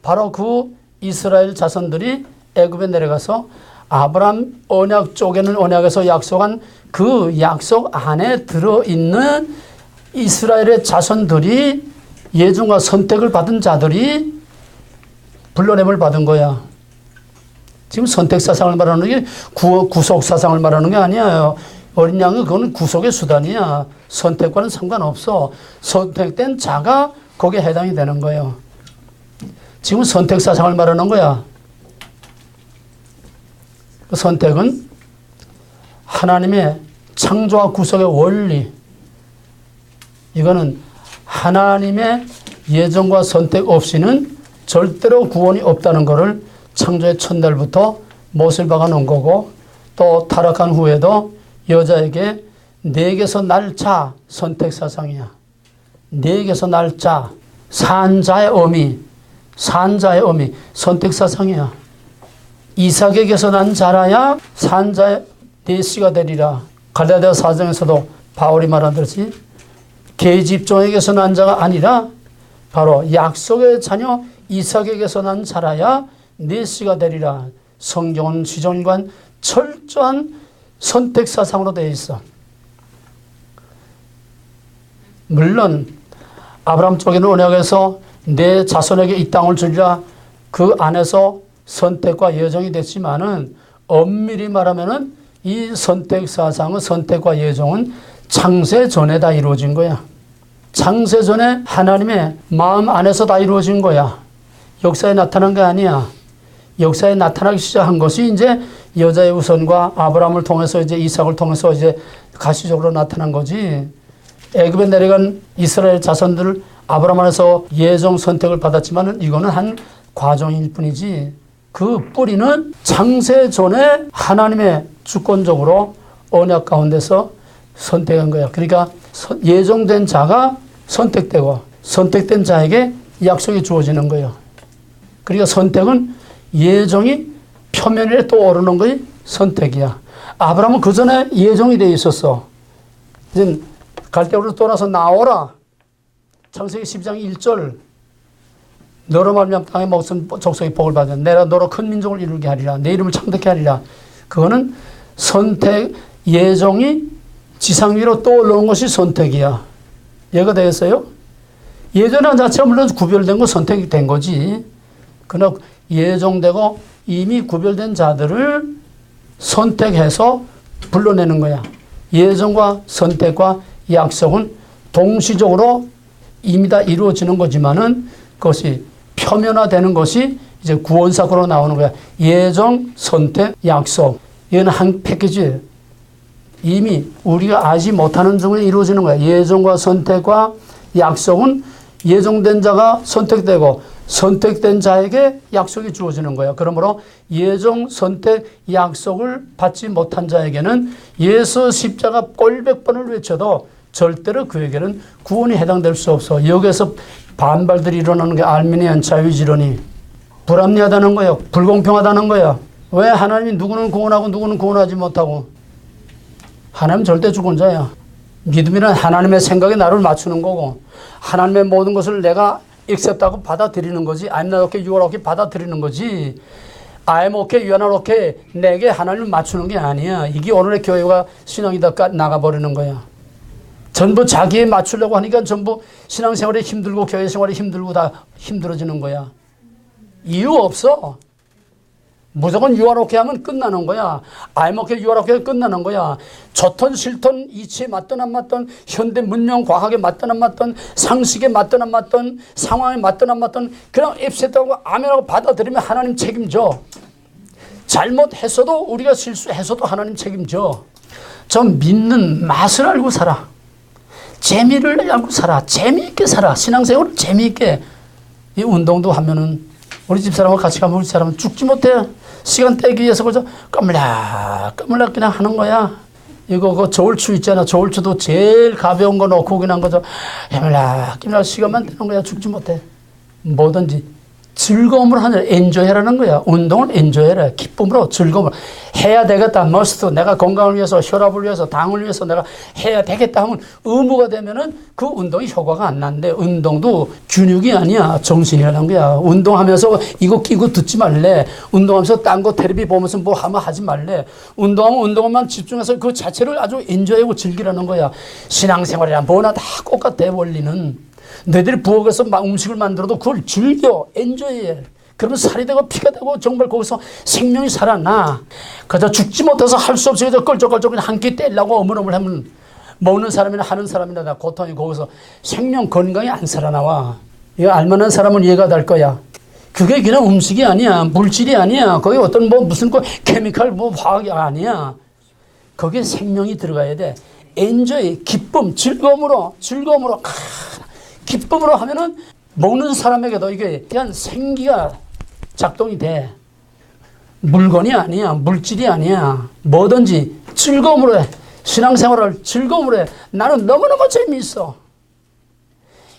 S1: 바로 그 이스라엘 자손들이 애굽에 내려가서 아브라함 언약 쪼개는 언약에서 약속한 그 약속 안에 들어있는 이스라엘의 자손들이 예정과 선택을 받은 자들이 불러냄을 받은 거야. 지금 선택 사상을 말하는 게 구속 사상을 말하는 게 아니에요. 어린 양은 그건 구속의 수단이야. 선택과는 상관없어. 선택된 자가 거기에 해당이 되는 거예요. 지금 선택 사상을 말하는 거야. 그 선택은 하나님의 창조와 구속의 원리, 이거는 하나님의 예정과 선택 없이는 절대로 구원이 없다는 것을 창조의 첫날부터 못을 박아 놓은 거고, 또 타락한 후에도 여자에게 내게서 날 자, 선택 사상이야. 내게서 날 자, 산자의 의미, 선택 사상이야. 이삭에게서 난 자라야 산자의 내 씨가 되리라. 갈라디아 4장에서도 바울이 말하듯이 계집종에게서 난 자가 아니라 바로 약속의 자녀 이삭에게서 난 자라야 내 씨가 되리라. 성경은 지정관 철저한 선택 사상으로 되어 있어. 물론 아브라함 쪽에는 언약에서 내 자손에게 이 땅을 주리라 그 안에서 선택과 예정이 됐지만은 엄밀히 말하면은 이 선택 사상은 선택과 예정은 창세 전에 다 이루어진 거야. 창세 전에 하나님의 마음 안에서 다 이루어진 거야. 역사에 나타난 게 아니야. 역사에 나타나기 시작한 것이 이제 여자의 우선과 아브라함을 통해서 이제 이삭을 통해서 이제 가시적으로 나타난 거지. 애굽에 내려간 이스라엘 자손들 아브라함 안에서 예정 선택을 받았지만 이거는 한 과정일 뿐이지. 그 뿌리는 창세 전에 하나님의 주권적으로 언약 가운데서 선택한 거야. 그러니까 예정된 자가 선택되고 선택된 자에게 약속이 주어지는 거예요. 그러니까 선택은 예정이 표면에 또 오르는 것이 선택이야. 아브라함은 그 전에 예정이 되어 있었어. 이제 갈대우로 떠나서 나오라. 창세기 12장 1절. 너로 말미암아 땅에 먹은 족속이 복을 받아. 내가 너로 큰 민족을 이루게 하리라. 내 이름을 창대케 하리라. 그거는 선택 예정이 지상 위로 떠올라온 것이 선택이야. 이해가 되겠어요? 예정한 자체가 물론 구별된 거 선택이 된 거지. 그러나 예정되고 이미 구별된 자들을 선택해서 불러내는 거야. 예정과 선택과 약속은 동시적으로 이미 다 이루어지는 거지만은 그것이 표면화되는 것이 이제 구원사고로 나오는 거야. 예정, 선택, 약속. 이건 한 패키지. 이미 우리가 알지 못하는 중에 이루어지는 거야. 예정과 선택과 약속은 예정된 자가 선택되고 선택된 자에게 약속이 주어지는 거야. 그러므로 예정, 선택, 약속을 받지 못한 자에게는 예수 십자가 꼴백 번을 외쳐도 절대로 그에게는 구원이 해당될 수 없어. 여기에서 반발들이 일어나는 게 알미니안 자유지론이 불합리하다는 거예요. 불공평하다는 거야. 왜 하나님이 누구는 구원하고 누구는 구원하지 못하고? 하나님은 절대 주권자야. 믿음이란 하나님의 생각에 나를 맞추는 거고 하나님의 모든 것을 내가 accept하고 받아들이는 거지. I'm not okay, you are okay 받아들이는 거지. I'm okay, you are not okay 내게 하나님을 맞추는 게 아니야. 이게 오늘의 교회가 신앙이다 나가버리는 거야. 전부 자기에 맞추려고 하니까 전부 신앙생활이 힘들고 교회 생활이 힘들고 다 힘들어지는 거야. 이유 없어. 무조건 you are okay 하면 끝나는 거야. I'm okay, you are okay 끝나는 거야. 좋든 싫든 이치에 맞든 안 맞든 현대 문명 과학에 맞든 안 맞든 상식에 맞든 안 맞든 상황에 맞든 안 맞든 그냥 앱셋하고 아멘하고 받아들이면 하나님 책임져. 잘못했어도 우리가 실수했어도 하나님 책임져. 좀 믿는 맛을 알고 살아. 재미를 알고 살아. 재미있게 살아. 신앙생활을 재미있게. 이 운동도 하면은 우리 집사람하고 같이 가면 우리 사람은 죽지 못해. 시간 떼기 위해서 그저 까물락 그냥 하는 거야. 이거 그 저울추 있잖아. 저울추도 제일 가벼운 거 놓고 그냥 그저 까물락 시간만 떼는 거야. 죽지 못해. 뭐든지 즐거움으로 하는 엔조이라는 거야. 운동을 엔조이라. 기쁨으로 즐거움으로 해야 되겠다. 머스트 내가 건강을 위해서 혈압을 위해서 당을 위해서 내가 해야 되겠다 하면 의무가 되면은 그 운동이 효과가 안 나는데 운동도 근육이 아니야. 정신이라는 거야. 운동하면서 이거 끼고 듣지 말래. 운동하면서 딴 거 텔레비 보면서 뭐 하면 하지 말래. 운동하면 운동만 집중해서 그 자체를 아주 엔조이하고 즐기라는 거야. 신앙생활이란 뭐나 다 똑같아 원리는. 너희들이 부엌에서 막 음식을 만들어도 그걸 즐겨 엔조이해. 그러면 살이 되고 피가 되고 정말 거기서 생명이 살아나. 그저 죽지 못해서 할 수 없이 그저 껄쩍껄쩍 그냥 한 끼 떼려고 어물어물하면 먹는 사람이나 하는 사람이나 다 고통이 거기서 생명 건강이 안 살아나와. 이거 알만한 사람은 이해가 될 거야. 그게 그냥 음식이 아니야. 물질이 아니야. 거기 어떤 뭐 무슨 거 케미칼 뭐 화학이 아니야. 거기에 생명이 들어가야 돼. 엔조이 기쁨 즐거움으로 기쁨으로 하면은 먹는 사람에게도 이게 그냥 생기가 작동이 돼. 물건이 아니야. 물질이 아니야. 뭐든지 즐거움으로 해. 신앙생활을 즐거움으로 해. 나는 너무너무 재미있어.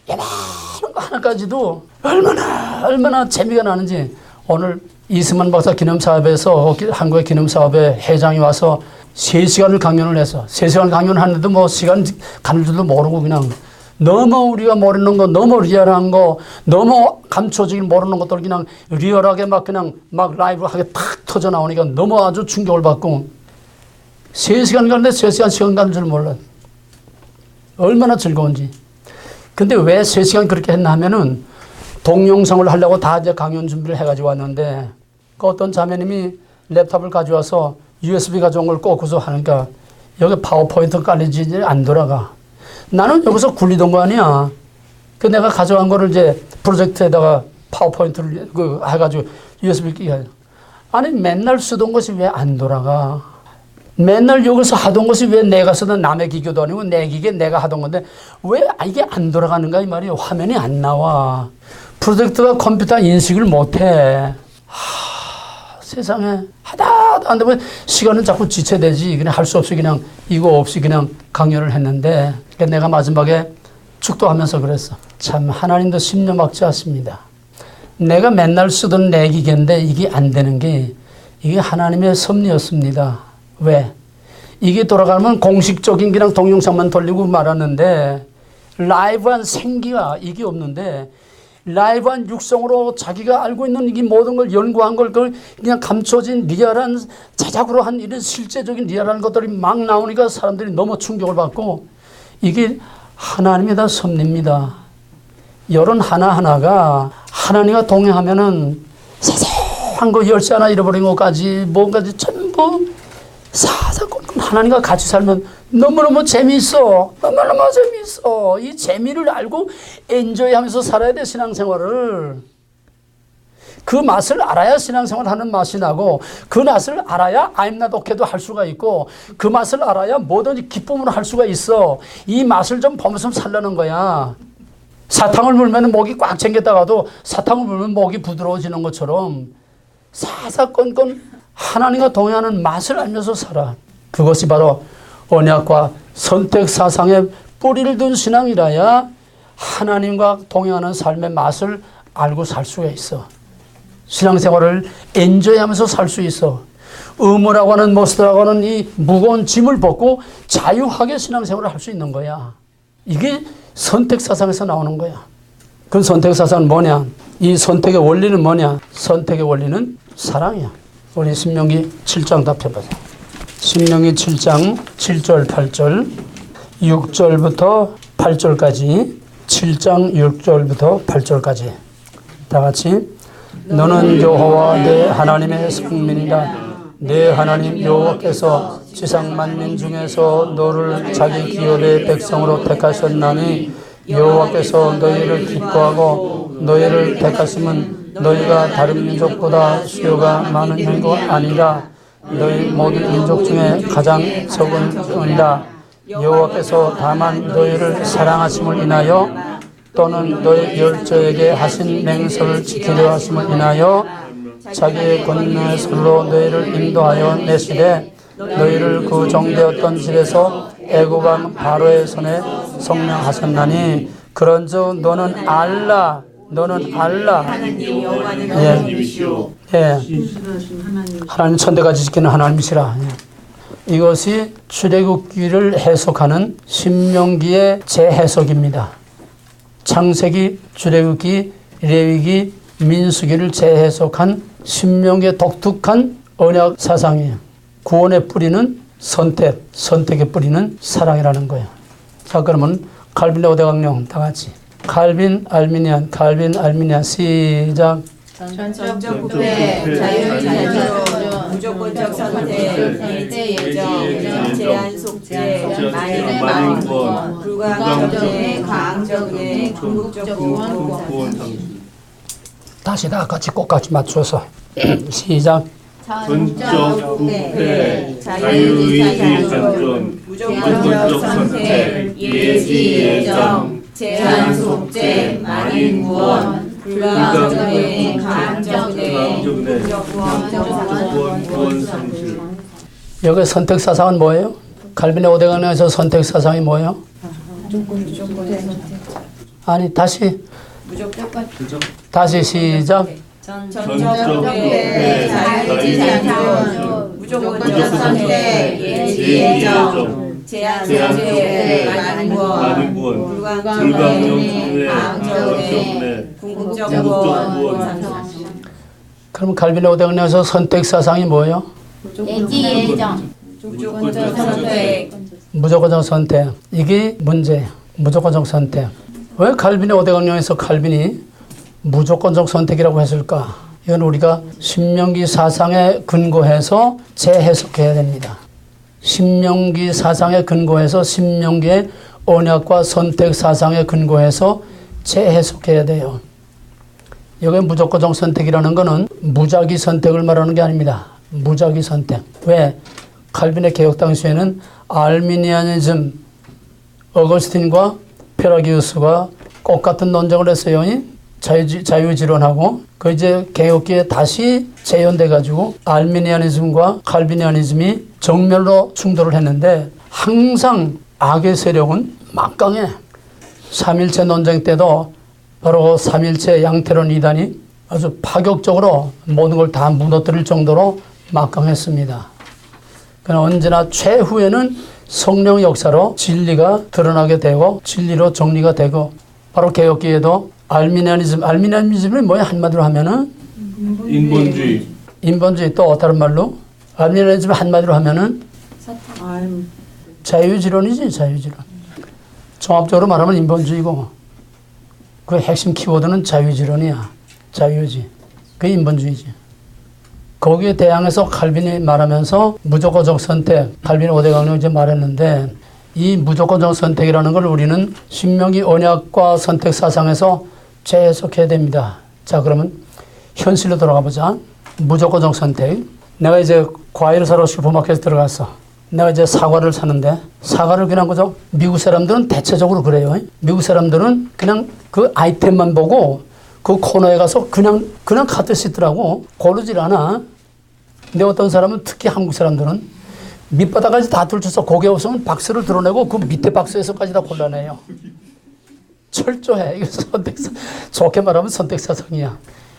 S1: 이만한 거 하나까지도 얼마나 재미가 나는지. 오늘 이승만 박사 기념사업에서 한국의 기념사업에 회장이 와서 3시간을 강연을 해서 3시간 강연을 하는데도 뭐 시간 가는 줄도 모르고 그냥 너무 우리가 모르는 거, 너무 리얼한 거, 너무 감초적인 모르는 것들 그냥 리얼하게 막 그냥 막 라이브하게 탁 터져 나오니까 너무 아주 충격을 받고 3시간 가는데 3시간 시간 가는 줄 몰라. 얼마나 즐거운지. 근데 왜 3시간 그렇게 했나 하면은 동영상을 하려고 다 이제 강연 준비를 해가지고 왔는데 그 어떤 자매님이 랩탑을 가져와서 USB 가져온 걸 꽂고서 하니까 여기 파워포인트 깔리지 안 돌아가. 나는 여기서 굴리던 거 아니야. 그 내가 가져간 거를 이제 프로젝트에다가 파워포인트를 해가지고 USB 끼게. 아니 맨날 쓰던 것이 왜 안 돌아가? 맨날 여기서 하던 것이 왜 내가 쓰던 남의 기계도 아니고 내 기계 내가 하던 건데 왜 이게 안 돌아가는가 이 말이에요. 화면이 안 나와. 프로젝트가 컴퓨터 인식을 못해. 세상에 하다도 안 되면 시간은 자꾸 지체되지. 그냥 할 수 없이 그냥 이거 없이 그냥 강연을 했는데 내가 마지막에 축도하면서 그랬어. 참 하나님도 심려막지 않습니다. 내가 맨날 쓰던 내 기계인데 이게 안 되는 게 이게 하나님의 섭리였습니다. 왜? 이게 돌아가면 공식적인 그냥 동영상만 돌리고 말았는데 라이브한 생기가 이게 없는데 라이브한 육성으로 자기가 알고 있는 이 모든 걸 연구한 걸 그걸 그냥 감춰진 리얼한 자작으로 한 이런 실제적인 리얼한 것들이 막 나오니까 사람들이 너무 충격을 받고 이게 하나님의 다 섭리입니다. 이런 하나하나가 하나님과 동행하면은 세상한 거 열쇠 하나 잃어버린 것까지 뭔가지 전부 사사건건 하나님과 같이 살면 너무너무 재미있어. 너무너무 재미있어. 이 재미를 알고 엔조이하면서 살아야 돼. 신앙생활을. 그 맛을 알아야 신앙생활 하는 맛이 나고 그 맛을 알아야 I'm not okay도 할 수가 있고 그 맛을 알아야 뭐든지 기쁨으로 할 수가 있어. 이 맛을 좀 보면서 살라는 거야. 사탕을 물면 목이 꽉 잠겼다가도 사탕을 물면 목이 부드러워지는 것처럼 사사건건 하나님과 동행하는 맛을 알면서 살아. 그것이 바로 언약과 선택 사상의 뿌리를 둔 신앙이라야 하나님과 동행하는 삶의 맛을 알고 살 수가 있어. 신앙생활을 엔조이하면서 살 수 있어. 의무라고 하는 모습이라고 하는 이 무거운 짐을 벗고 자유하게 신앙생활을 할 수 있는 거야. 이게 선택사상에서 나오는 거야. 그 선택사상은 뭐냐? 이 선택의 원리는 뭐냐? 선택의 원리는 사랑이야. 우리 신명기 7장 답해보자. 신명기 7장 7절 8절 6절부터 8절까지 7장 6절부터 8절까지 다 같이 너는 여호와 내 하나님의 성민이라. 내 하나님 여호와께서 지상 만민 중에서 너를 자기 기업의 백성으로 택하셨나니 여호와께서 너희를 기뻐하고 너희를 택하심은 너희가 다른 민족보다 수요가 많은 일도 아니라 너희 모든 민족 중에 가장 적은 뿐이라. 여호와께서 다만 너희를 사랑하심을 인하여 또는 너희 열조에게 하신 맹세를 지키려 하심을 인하여 자기의 권능의 손으로 너희를 인도하여 내시되 너희를 그 정되었던 집에서 애굽 왕 바로의 손에 성령하셨나니 그런즉 너는 알라 예. 하나님 천대까지 지키는 하나님이시라. 예. 이것이 출애굽기를 해석하는 신명기의 재해석입니다. 창세기, 출애굽기, 레위기, 민수기를 재해석한 신명기의 독특한 언약 사상이에요. 구원의 뿌리는 선택, 선택의 뿌리는 사랑이라는 거예요. 자, 그러면 칼빈의 5대 강령 다 같이. 칼빈, 알미니안, 시작.
S3: 전적 부패, 자유자주로, 무조건적 선택, 일제 예정, 제한 속죄, 만인권, 불가정의 강정의 궁극적 구원.
S1: 다시 다 같이 꼭같이 맞춰서 시작.
S5: 전적 부패, 자유의지 전존, 무조건적 선택, 예지 예정, 제한 속죄, 만인 구원, 불가정의 강정의 궁극적 구원 상실.
S1: 여기 선택 사상은 뭐예요? 칼빈의 5대 강령에서 선택 사상이 뭐예요? 아니 다시 시작.
S3: 전적 부패, 자유의지 전존, 무조건적 선택, 예지 예정, 제한 속죄, 만인 구원, 불가정의 강정의 궁극적 구원 상실.
S1: 그럼 칼빈의 5대 강령에서 선택 사상이 뭐예요?
S2: 예지 예정.
S3: 무조건적 선택.
S1: 무조건적 선택. 이게 문제예요. 무조건적 선택. 왜 칼빈의 5대 강령에서 칼빈이 무조건적 선택이라고 했을까? 이건 우리가 신명기 사상에 근거해서 재해석해야 됩니다. 신명기 사상에 근거해서 신명기의 언약과 선택 사상에 근거해서 재해석해야 돼요. 여기 무조건적 선택이라는 것은 무작위 선택을 말하는 게 아닙니다. 무작위 선택. 왜? 칼빈의 개혁 당시에는 알미니아니즘, 어거스틴과 페라기우스가 똑같은 논쟁을 했어요. 자유지론하고 그 이제 개혁기에 다시 재현돼 가지고 알미니아니즘과 칼비니아니즘이 정면으로 충돌을 했는데 항상 악의 세력은 막강해. 삼일체 논쟁 때도 바로 삼일체 양태론 이단이 아주 파격적으로 모든 걸 다 무너뜨릴 정도로 막강했습니다. 그러나 언제나 최후에는 성령 역사로 진리가 드러나게 되고 진리로 정리가 되고 바로 개혁기에도 알미니아니즘이 뭐야? 한마디로 하면은 인본주의 또 다른 말로 알미니아니즘 한마디로 하면은 자유지론이지. 자유지론. 종합적으로 말하면 인본주의고 그 핵심 키워드는 자유지론이야. 자유지. 그게 인본주의지. 거기에 대항해서 칼빈이 말하면서 무조건적 선택, 칼빈의 5대 강령 이제 말했는데 이 무조건적 선택이라는 걸 우리는 신명기 언약과 선택 사상에서 재해석해야 됩니다. 자, 그러면 현실로 돌아가 보자. 무조건적 선택. 내가 이제 과일을 사러 슈퍼마켓에 들어갔어. 내가 이제 사과를 사는데 사과를 그냥 그죠? 미국 사람들은 대체적으로 그래요. 미국 사람들은 그냥 그 아이템만 보고 그 코너에 가서 그냥 카트 씻더라고. 고르질 않아. 근데 어떤 사람은 특히 한국 사람들은 밑바닥까지 다 들춰서 고개 없으면 박스를 드러내고 그 밑에 박스에서까지 다 골라내요. 철저해. 이거 선택사, 좋게 말하면 선택사상이야.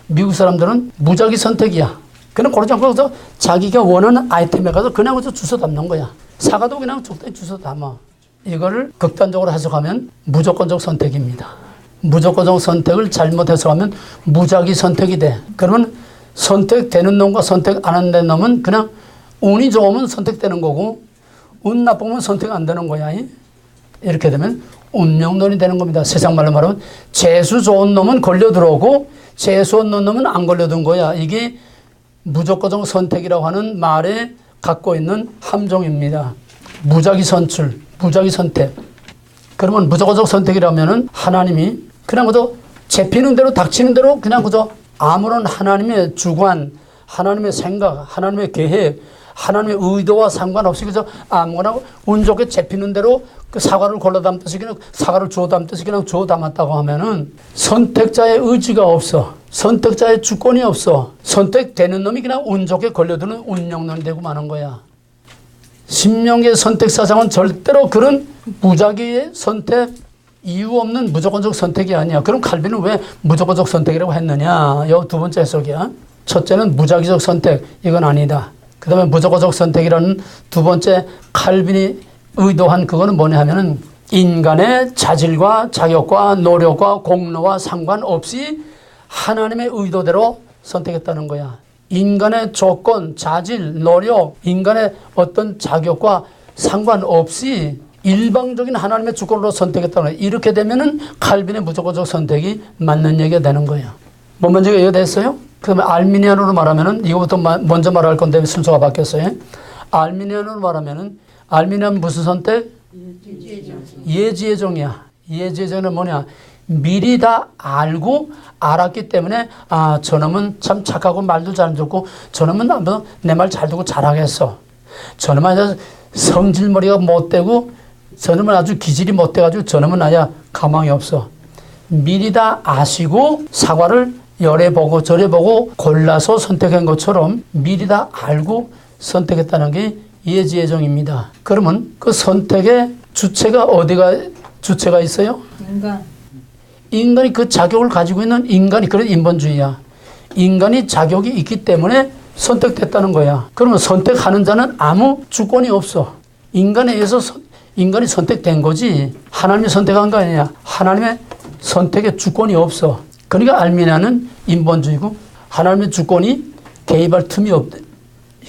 S1: 미국 사람들은 무작위 선택이야. 그냥 고르지 않고 그래서 자기가 원하는 아이템에 가서 그냥 그저 주워 담는 거야. 사과도 그냥 적당히 주워 담아. 이거를 극단적으로 해석하면 무조건적 선택입니다. 무조건적 선택을 잘못 해석하면 무작위 선택이 돼. 그러면 선택되는 놈과 선택 안 하는 놈은 그냥 운이 좋으면 선택되는 거고 운 나쁘면 선택 안 되는 거야. 이렇게 되면 운명론이 되는 겁니다. 세상 말로 말하면 재수 좋은 놈은 걸려 들어오고 재수 없는 놈은 안 걸려든 거야. 이게 무조건적 선택이라고 하는 말에 갖고 있는 함정입니다. 무작위 선출, 무작위 선택. 그러면 무조건적 선택이라면은 하나님이 그냥 그저 잡히는 대로 닥치는 대로 그냥 그저 아무런 하나님의 주관, 하나님의 생각, 하나님의 계획, 하나님의 의도와 상관없이 그저 아무거나 운 좋게 잡히는 대로 그 사과를 골라 담듯이 그냥 사과를 주워 담듯이 그냥 주워 담았다고 하면은 선택자의 의지가 없어. 선택자의 주권이 없어. 선택되는 놈이 그냥 운 좋게 걸려드는 운명론이 되고 마는 거야. 신명기의 선택사상은 절대로 그런 무작위의 선택, 이유 없는 무조건적 선택이 아니야. 그럼 칼빈은 왜 무조건적 선택이라고 했느냐? 이 두 번째 해석이야. 첫째는 무작위적 선택, 이건 아니다. 그 다음에 무조건적 선택이라는 두 번째 칼빈이 의도한 그거는 뭐냐 하면은 인간의 자질과 자격과 노력과 공로와 상관없이 하나님의 의도대로 선택했다는 거야. 인간의 조건, 자질, 노력, 인간의 어떤 자격과 상관없이 일방적인 하나님의 주권으로 선택했다는 거야. 이렇게 되면은 칼빈의 무조건적 선택이 맞는 얘기가 되는 거야. 뭐 먼저 이해됐어요? 그러면 알미니안으로 말하면은 이거부터 먼저 말할 건데 순서가 바뀌었어요. 알미니안으로 말하면은 알미니안 무슨 선택? 예지예정이야. 예지예정은 뭐냐? 미리 다 알고 알았기 때문에 아 저놈은 참 착하고 말도 잘 듣고 저놈은 내 말 잘 듣고 잘하겠어. 저놈은 아주 성질머리가 못되고 저놈은 아주 기질이 못돼가지고 저놈은 아야 가망이 없어. 미리 다 아시고 사과를 열에 보고 절에 보고 골라서 선택한 것처럼 미리 다 알고 선택했다는 게 예지예정입니다. 그러면 그 선택의 주체가 어디가 주체가 있어요? 인간이 그 자격을 가지고 있는 인간이 그런 인본주의야. 인간이 자격이 있기 때문에 선택됐다는 거야. 그러면 선택하는 자는 아무 주권이 없어. 인간에 의해서 인간이 선택된 거지 하나님이 선택한 거 아니야. 하나님의 선택의 주권이 없어. 그러니까 알미니아는 인본주의고 하나님의 주권이 개입할 틈이 없대.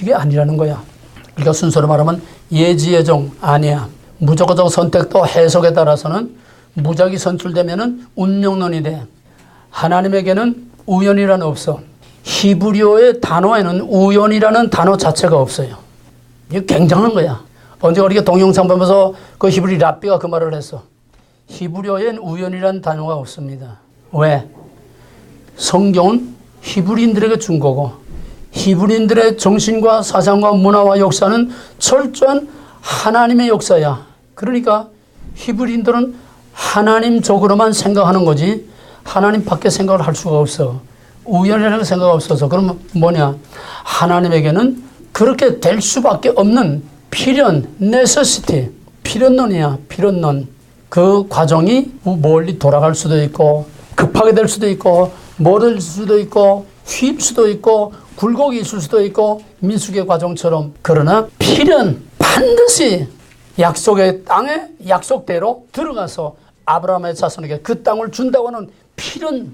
S1: 이게 아니라는 거야. 그러니까 순서로 말하면 예지예정 아니야. 무조건적 선택도 해석에 따라서는 무작위 선출되면은 운명론이 돼. 하나님에게는 우연이란 없어. 히브리어의 단어에는 우연이라는 단어 자체가 없어요. 이게 굉장한 거야. 언제 우리가 동영상 보면서 그 히브리 랍비가 그 말을 했어. 히브리어엔 우연이라는 단어가 없습니다. 왜? 성경은 히브리인들에게 준 거고 히브리인들의 정신과 사상과 문화와 역사는 철저한 하나님의 역사야. 그러니까 히브리인들은 하나님적으로만 생각하는 거지 하나님 밖에 생각을 할 수가 없어. 우연이라는 생각 없어서. 그러면 뭐냐? 하나님에게는 그렇게 될 수밖에 없는 필연, necessity, 필연론이야. 필연론. 그 과정이 멀리 돌아갈 수도 있고 급하게 될 수도 있고 멀을 수도 있고 휘일 수도 있고 굴곡이 있을 수도 있고 민수기의 과정처럼. 그러나 필연 반드시 약속의 땅에 약속대로 들어가서 아브라함의 자손에게 그 땅을 준다고 하는 필연.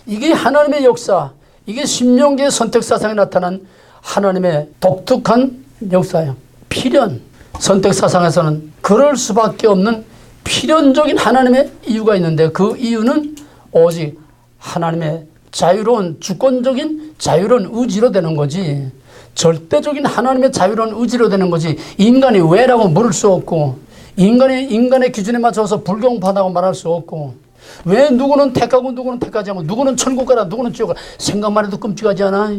S1: 이게 하나님의 역사. 이게 신명기의 선택사상에 나타난 하나님의 독특한 역사예요. 필연. 선택사상에서는 그럴 수밖에 없는 필연적인 하나님의 이유가 있는데 그 이유는 오직 하나님의 자유로운 주권적인 자유로운 의지로 되는 거지 절대적인 하나님의 자유로운 의지로 되는 거지 인간이 왜라고 물을 수 없고 인간의 기준에 맞춰서 불공평하다고 말할 수 없고 왜 누구는 택하고 누구는 택하지 않고 누구는 천국 가라 누구는 지옥 가라 생각만 해도 끔찍하지 않아?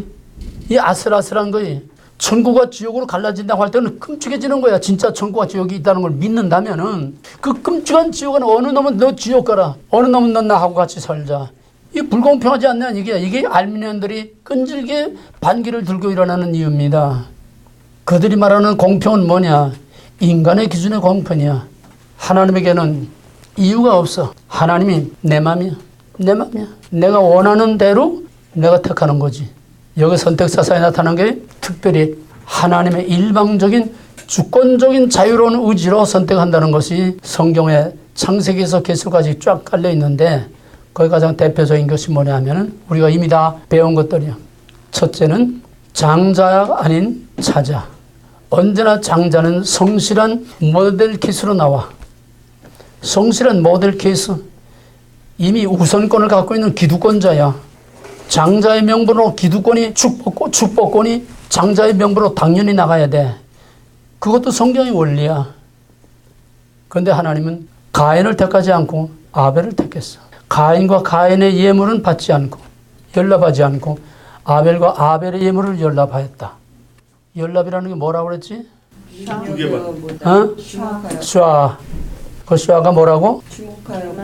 S1: 이 아슬아슬한 거지. 천국과 지옥으로 갈라진다고 할 때는 끔찍해지는 거야. 진짜 천국과 지옥이 있다는 걸 믿는다면은 그 끔찍한 지옥은 어느 놈은 너 지옥 가라 어느 놈은 너 나하고 같이 살자. 이 불공평하지 않냐 이게 알미니안들이 끈질게 반기를 들고 일어나는 이유입니다. 그들이 말하는 공평은 뭐냐? 인간의 기준의 공평이야. 하나님에게는 이유가 없어. 하나님이 내 맘이야. 내 맘이야. 내가 원하는 대로 내가 택하는 거지. 여기 선택사사에 나타난 게 특별히 하나님의 일방적인 주권적인 자유로운 의지로 선택한다는 것이 성경에 창세기에서 계시까지 쫙 깔려 있는데 거기 가장 대표적인 것이 뭐냐 하면은 우리가 이미 다 배운 것들이야. 첫째는 장자가 아닌 자자. 언제나 장자는 성실한 모델 케이스로 나와. 성실한 모델 케이스. 이미 우선권을 갖고 있는 기득권자야. 장자의 명분으로 기득권이 축복권이 장자의 명분으로 당연히 나가야 돼. 그것도 성경의 원리야. 그런데 하나님은 가인을 택하지 않고 아벨을 택했어. 가인과 가인의 예물은 받지 않고 연락하지 않고 아벨과 아벨의 예물을 연락하였다. 연락이라는 게 뭐라고 그랬지?
S5: 두 개 봐.
S1: 어? 슈아. 그 슈아가 뭐라고?
S3: 주목하여보다.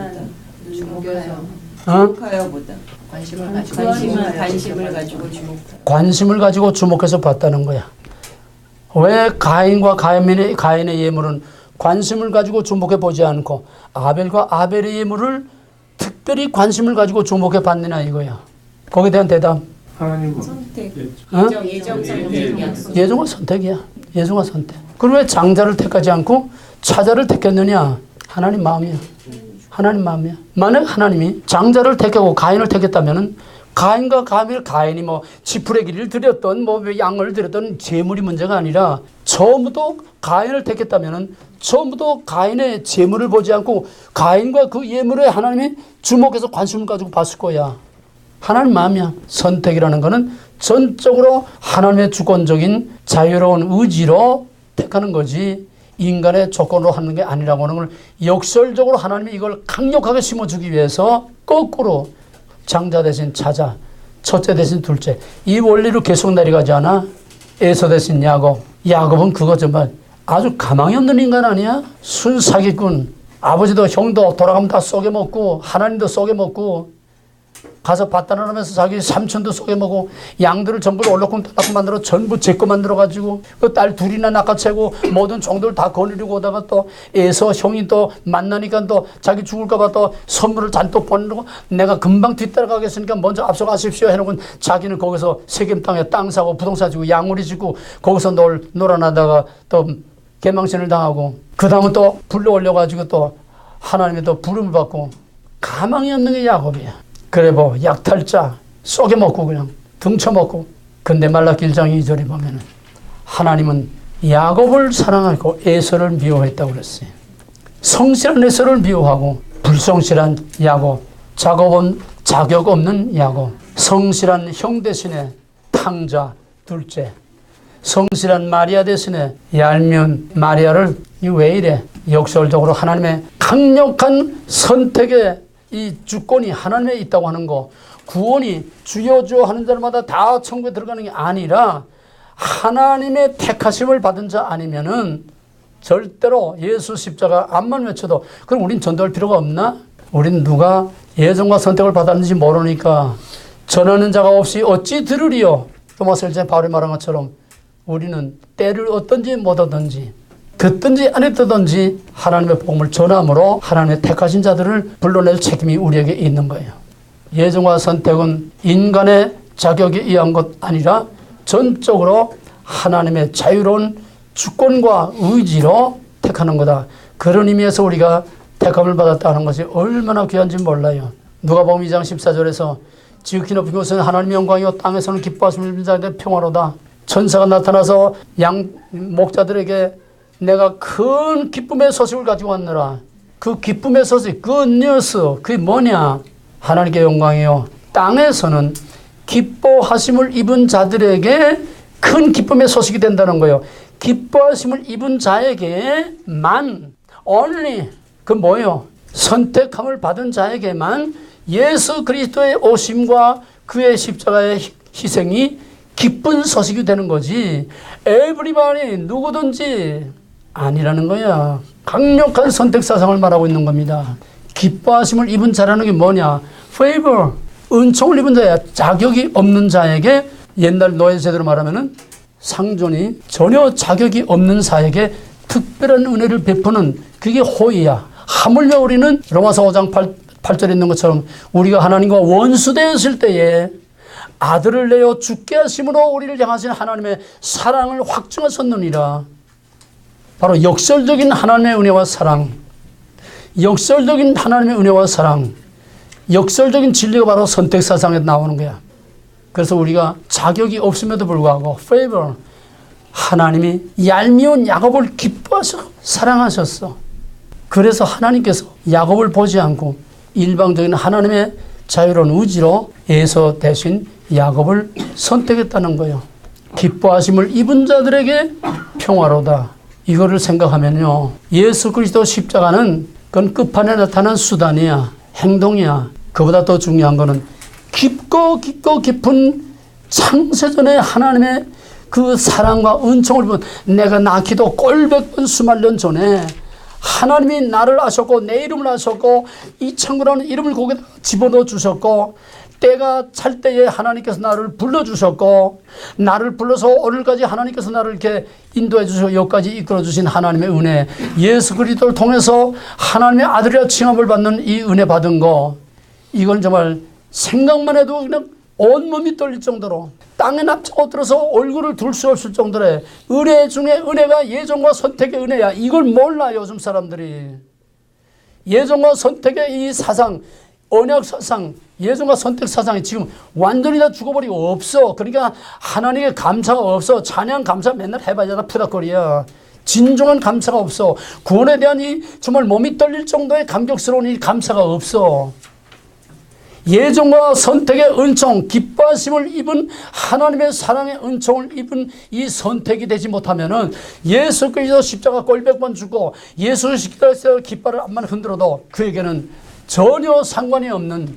S1: 어?
S3: 주목하여보다. 관심을 가지고 주목하여.
S1: 관심을 가지고 주목해서 봤다는 거야. 왜 가인과 가인의 예물은 관심을 가지고 주목해 보지 않고 아벨과 아벨의 예물을 특별히 관심을 가지고 주목해 봤느냐 이거야. 거기에 대한 대답.
S5: 하나님은
S3: 선택.
S1: 어?
S3: 예정 선택 약속.
S1: 예정과 선택이야. 예정과 선택. 그럼 왜 장자를 택하지 않고 차자를 택했느냐? 하나님 마음이야. 하나님 마음이야. 만약 하나님이 장자를 택하고 가인을 택했다면은 가인과 가인이 뭐 지푸레기를 드렸던 뭐 양을 드렸던 재물이 문제가 아니라 처음부터 가인을 택했다면은 처음부터 가인의 재물을 보지 않고 가인과 그 예물에 하나님이 주목해서 관심을 가지고 봤을 거야. 하나님 마음이야. 선택이라는 거는 전적으로 하나님의 주권적인 자유로운 의지로 택하는 거지 인간의 조건으로 하는 게 아니라고 하는 걸 역설적으로 하나님이 이걸 강력하게 심어주기 위해서 거꾸로 장자 대신 차자, 첫째 대신 둘째 이 원리로 계속 내려가지 않아? 에서 대신 야곱. 야곱은 그거 정말 아주 가망이 없는 인간 아니야? 순사기꾼. 아버지도 형도 돌아가면 다 쏘개먹고 하나님도 쏘개먹고 가서 밭다나면서 자기 삼촌도 쏘개먹고 양들을 전부 얼렁뚱땅 만들어 전부 제 거 만들어가지고 그 딸 둘이나 낚아채고 모든 종들 다 거느리고 오다가 또 에서 형이 또 만나니까 또 자기 죽을까봐 또 선물을 잔뜩 보내고 내가 금방 뒤따라가겠으니까 먼저 앞서가십시오 해놓고 자기는 거기서 세겜 땅에 땅 사고 부동산 지고 양우리 짓고 거기서 놀아나다가 또 개망신을 당하고 그 다음은 또 불러 올려가지고 또 하나님의 또 부름을 받고 가망이 없는 게 야곱이야. 그래 뭐 약탈자 쏘개먹고 그냥 등쳐먹고. 근데 말라기 1장 2절에 보면은 하나님은 야곱을 사랑하고 에서를 미워했다고 그랬어요. 성실한 에서를 미워하고 불성실한 야곱, 작업은 자격 없는 야곱, 성실한 형 대신에 탕자 둘째, 성실한 마리아 대신에 얄미운 마리아를 왜 이래? 역설적으로 하나님의 강력한 선택에 이 주권이 하나님에 있다고 하는 거, 구원이 주여 주여 하는 자마다 다 천국에 들어가는 게 아니라 하나님의 택하심을 받은 자 아니면은 절대로 예수 십자가 암만 외쳐도 그럼 우린 전도할 필요가 없나? 우린 누가 예정과 선택을 받았는지 모르니까 전하는 자가 없이 어찌 들으리요? 로마서 1장에 바울이 말한 것처럼 우리는 때를 얻든지 못 얻든지 듣든지 안 듣든지 하나님의 복음을 전함으로 하나님의 택하신 자들을 불러낼 책임이 우리에게 있는 거예요. 예정과 선택은 인간의 자격에 의한 것 아니라 전적으로 하나님의 자유로운 주권과 의지로 택하는 거다. 그런 의미에서 우리가 택함을 받았다는 것이 얼마나 귀한지 몰라요. 누가복음 2장 14절에서 지극히 높은 곳은 하나님의 영광이요 땅에서는 기뻐하시는 자들의 평화로다. 천사가 나타나서 양 목자들에게 내가 큰 기쁨의 소식을 가지고 왔노라. 그 기쁨의 소식, 그 뉴스, 그게 뭐냐? 하나님께 영광이요. 땅에서는 기뻐하심을 입은 자들에게 큰 기쁨의 소식이 된다는 거예요. 기뻐하심을 입은 자에게만, only, 그 뭐예요? 선택함을 받은 자에게만 예수 그리스도의 오심과 그의 십자가의 희생이 기쁜 소식이 되는 거지. everybody, 누구든지 아니라는 거야. 강력한 선택 사상을 말하고 있는 겁니다. 기뻐하심을 입은 자라는 게 뭐냐? favor, 은총을 입은 자야. 자격이 없는 자에게 옛날 노예 제도로 말하면은 상존이 전혀 자격이 없는 자에게 특별한 은혜를 베푸는 그게 호의야. 하물며 우리는 로마서 5장 8절에 있는 것처럼 우리가 하나님과 원수되었을 때에 아들을 내어 죽게 하심으로 우리를 향하신 하나님의 사랑을 확증하셨느니라. 바로 역설적인 하나님의 은혜와 사랑, 역설적인 하나님의 은혜와 사랑, 역설적인 진리가 바로 선택사상에 나오는 거야. 그래서 우리가 자격이 없음에도 불구하고 favor, 하나님이 얄미운 야곱을 기뻐하셔 사랑하셨어. 그래서 하나님께서 야곱을 보지 않고 일방적인 하나님의 자유로운 의지로 에서 대신 야곱을 선택했다는 거예요. 기뻐하심을 입은 자들에게 평화로다. 이거를 생각하면요, 예수 그리스도 십자가는 그건 끝판에 나타난 수단이야, 행동이야. 그보다 더 중요한 거는 깊고 깊은 창세전의 하나님의 그 사랑과 은총을 본, 내가 낳기도 꼴백번 수만년 전에 하나님이 나를 아셨고 내 이름을 아셨고 이 친구라는 이름을 거기다 집어넣어 주셨고, 때가 찰 때에 하나님께서 나를 불러주셨고, 나를 불러서 오늘까지 하나님께서 나를 이렇게 인도해 주시고 여기까지 이끌어 주신 하나님의 은혜, 예수 그리스도를 통해서 하나님의 아들이라 칭함을 받는 이 은혜 받은 거, 이건 정말 생각만 해도 그냥 온몸이 떨릴 정도로 땅에 납작 엎드려서 얼굴을 둘 수 없을 정도의 은혜 중에 은혜가 예정과 선택의 은혜야. 이걸 몰라 요즘 사람들이. 예정과 선택의 이 사상, 언약 사상, 예정과 선택 사상이 지금 완전히 다 죽어버리고 없어. 그러니까 하나님의 감사가 없어. 찬양 감사 맨날 해봐야 푸닥거리야. 진정한 감사가 없어. 구원에 대한 이 정말 몸이 떨릴 정도의 감격스러운 이 감사가 없어. 예정과 선택의 은총, 기뻐하심을 입은 하나님의 사랑의 은총을 입은 이 선택이 되지 못하면은 예수 그리스도 십자가 꼴백번 죽고 예수 십자가에서 깃발을 앞만 흔들어도 그에게는 전혀 상관이 없는,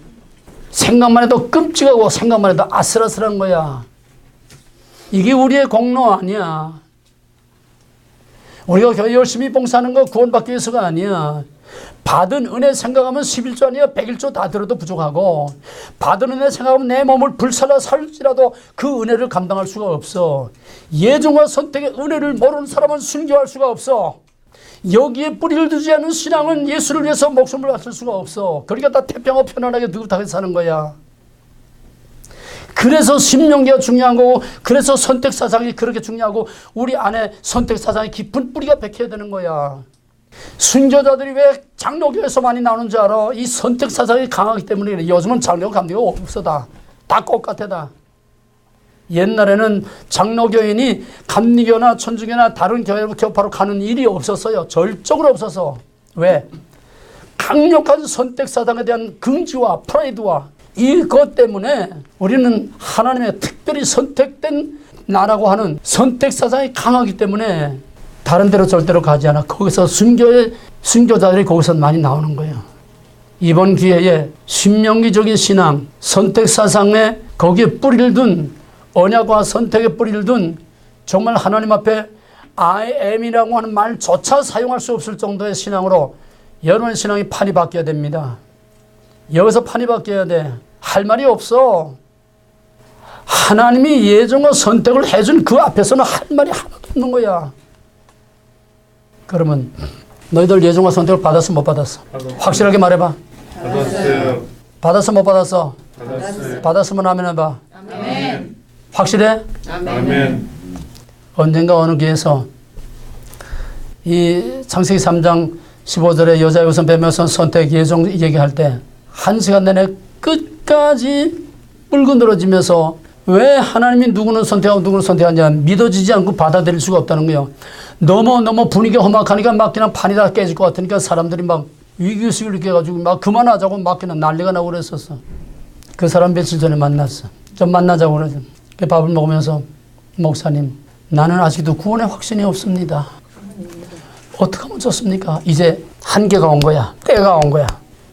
S1: 생각만 해도 끔찍하고 생각만 해도 아슬아슬한 거야. 이게 우리의 공로 아니야. 우리가 교회 열심히 봉사하는 거 구원받기 위해서가 아니야. 받은 은혜 생각하면 11조 아니야 101조 다 들어도 부족하고, 받은 은혜 생각하면 내 몸을 불살라 살지라도 그 은혜를 감당할 수가 없어. 예정과 선택의 은혜를 모르는 사람은 순교할 수가 없어. 여기에 뿌리를 두지 않은 신앙은 예수를 위해서 목숨을 바칠 수가 없어. 그러니까 다 태평하고 편안하게 느긋하게 사는 거야. 그래서 신명기가 중요한 거고, 그래서 선택사상이 그렇게 중요하고, 우리 안에 선택사상이 깊은 뿌리가 박혀야 되는 거야. 순교자들이 왜 장로교에서 많이 나오는 줄 알아? 이 선택사상이 강하기 때문에. 요즘은 장로 감리가 없어. 다 똑같아. 다 옛날에는 장로교인이 감리교나 천주교나 다른 교파로 가는 일이 없었어요. 절적으로 없어서. 왜? 강력한 선택사상에 대한 긍지와 프라이드와 이것 때문에 우리는 하나님의 특별히 선택된 나라고 하는 선택사상이 강하기 때문에 다른 데로 절대로 가지 않아. 거기서 순교자들이 거기서 많이 나오는 거예요. 이번 기회에 신명기적인 신앙, 선택사상에 거기에 뿌리를 둔, 언약과 선택의 뿌리를 둔, 정말 하나님 앞에 I am이라고 하는 말조차 사용할 수 없을 정도의 신앙으로 여러분의 신앙이 판이 바뀌어야 됩니다. 여기서 판이 바뀌어야 돼. 할 말이 없어. 하나님이 예정과 선택을 해준 그 앞에서는 할 말이 하나도 없는 거야. 그러면 너희들 예정과 선택을 받았어 못 받았어? 확실하게 말해봐.
S5: 받았어요.
S1: 받았어 못 받았어?
S5: 받았어요.
S1: 받았으면 아멘 해봐.
S2: 아멘.
S1: 확실해?
S5: 아멘.
S1: 언젠가 어느 교회에서 이 창세기 3장 15절에 여자의 우선 뱀의 우선 선택 예정 얘기할 때 1시간 내내 끝까지 물고 늘어지면서 왜 하나님이 누구는 선택하고 누구는 선택하냐 믿어지지 않고 받아들일 수가 없다는 거예요. 너무 분위기가 험악하니까 막 그냥 판이 다 깨질 것 같으니까 사람들이 막 위기의식을 느껴가지고 막 그만하자고 막 그냥 난리가 나고 그랬었어. 그 사람 며칠 전에 만났어. 좀 만나자고 그러죠. 밥을 먹으면서 목사님, 나는 아직도 구원의 확신이 없습니다. 어떻게 하면 좋습니까? 이제 한계가 온 거야. 때가 온 거야.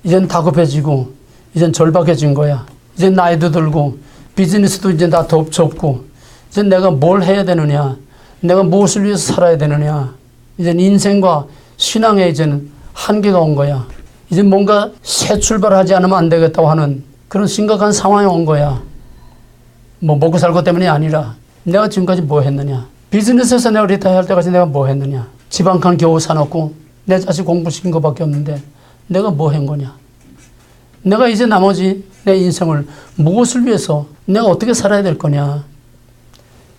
S1: 이젠 다급해지고 이젠 절박해진 거야. 이제 나이도 들고 비즈니스도 이제 다 접고 이제 내가 뭘 해야 되느냐, 내가 무엇을 위해서 살아야 되느냐, 이젠 인생과 신앙에 이제는 한계가 온 거야. 이제 뭔가 새 출발을 하지 않으면 안 되겠다고 하는 그런 심각한 상황이 온 거야. 뭐 먹고 살고 때문이 아니라 내가 지금까지 뭐 했느냐? 비즈니스에서 내가 리타이어 할 때까지 내가 뭐 했느냐? 집 한 칸 겨우 사놓고 내 자식 공부시킨 것밖에 없는데 내가 뭐 한 거냐? 내가 이제 나머지 내 인생을 무엇을 위해서 내가 어떻게 살아야 될 거냐?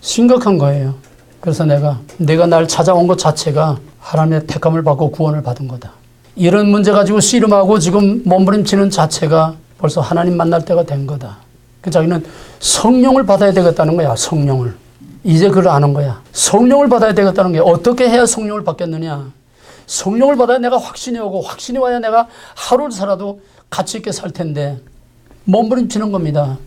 S1: 심각한 거예요. 그래서 내가 날 찾아온 것 자체가 하나님의 택함을 받고 구원을 받은 거다. 이런 문제 가지고 씨름하고 지금 몸부림치는 자체가 벌써 하나님 만날 때가 된 거다. 그 자기는 성령을 받아야 되겠다는 거야. 성령을. 이제 그걸 아는 거야. 성령을 받아야 되겠다는 게 어떻게 해야 성령을 받겠느냐. 성령을 받아야 내가 확신이 오고 확신이 와야 내가 하루를 살아도 가치 있게 살 텐데 몸부림치는 겁니다.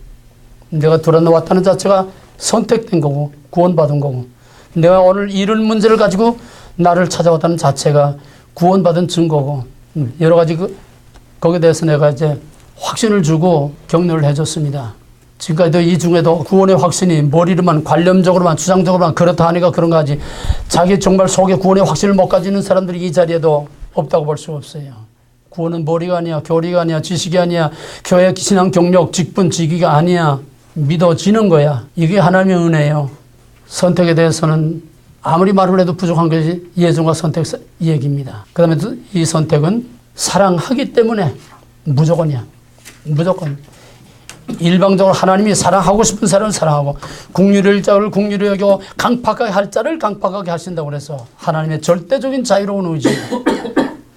S1: 내가 돌아왔다는 자체가 선택된 거고 구원받은 거고 내가 오늘 이런 문제를 가지고 나를 찾아왔다는 자체가 구원받은 증거고 여러 가지 거기에 대해서 내가 이제 확신을 주고 격려를 해줬습니다. 지금까지도 이 중에도 구원의 확신이 머리로만 관념적으로만 주장적으로만 그렇다 하니까 그런 거 하지 자기 정말 속에 구원의 확신을 못 가지는 사람들이 이 자리에도 없다고 볼 수 없어요. 구원은 머리가 아니야, 교리가 아니야, 지식이 아니야, 교회 신앙 경력, 직분, 직위가 아니야. 믿어지는 거야. 이게 하나님의 은혜예요. 선택에 대해서는 아무리 말을 해도 부족한 것이 예정과 선택 얘기입니다. 그 다음에 이 선택은 사랑하기 때문에 무조건이야. 무조건. 일방적으로 하나님이 사랑하고 싶은 사람을 사랑하고 국률의 자를 국률이 여기고 강팍하게 할 자를 강팍하게 하신다고 그래서 하나님의 절대적인 자유로운 의지.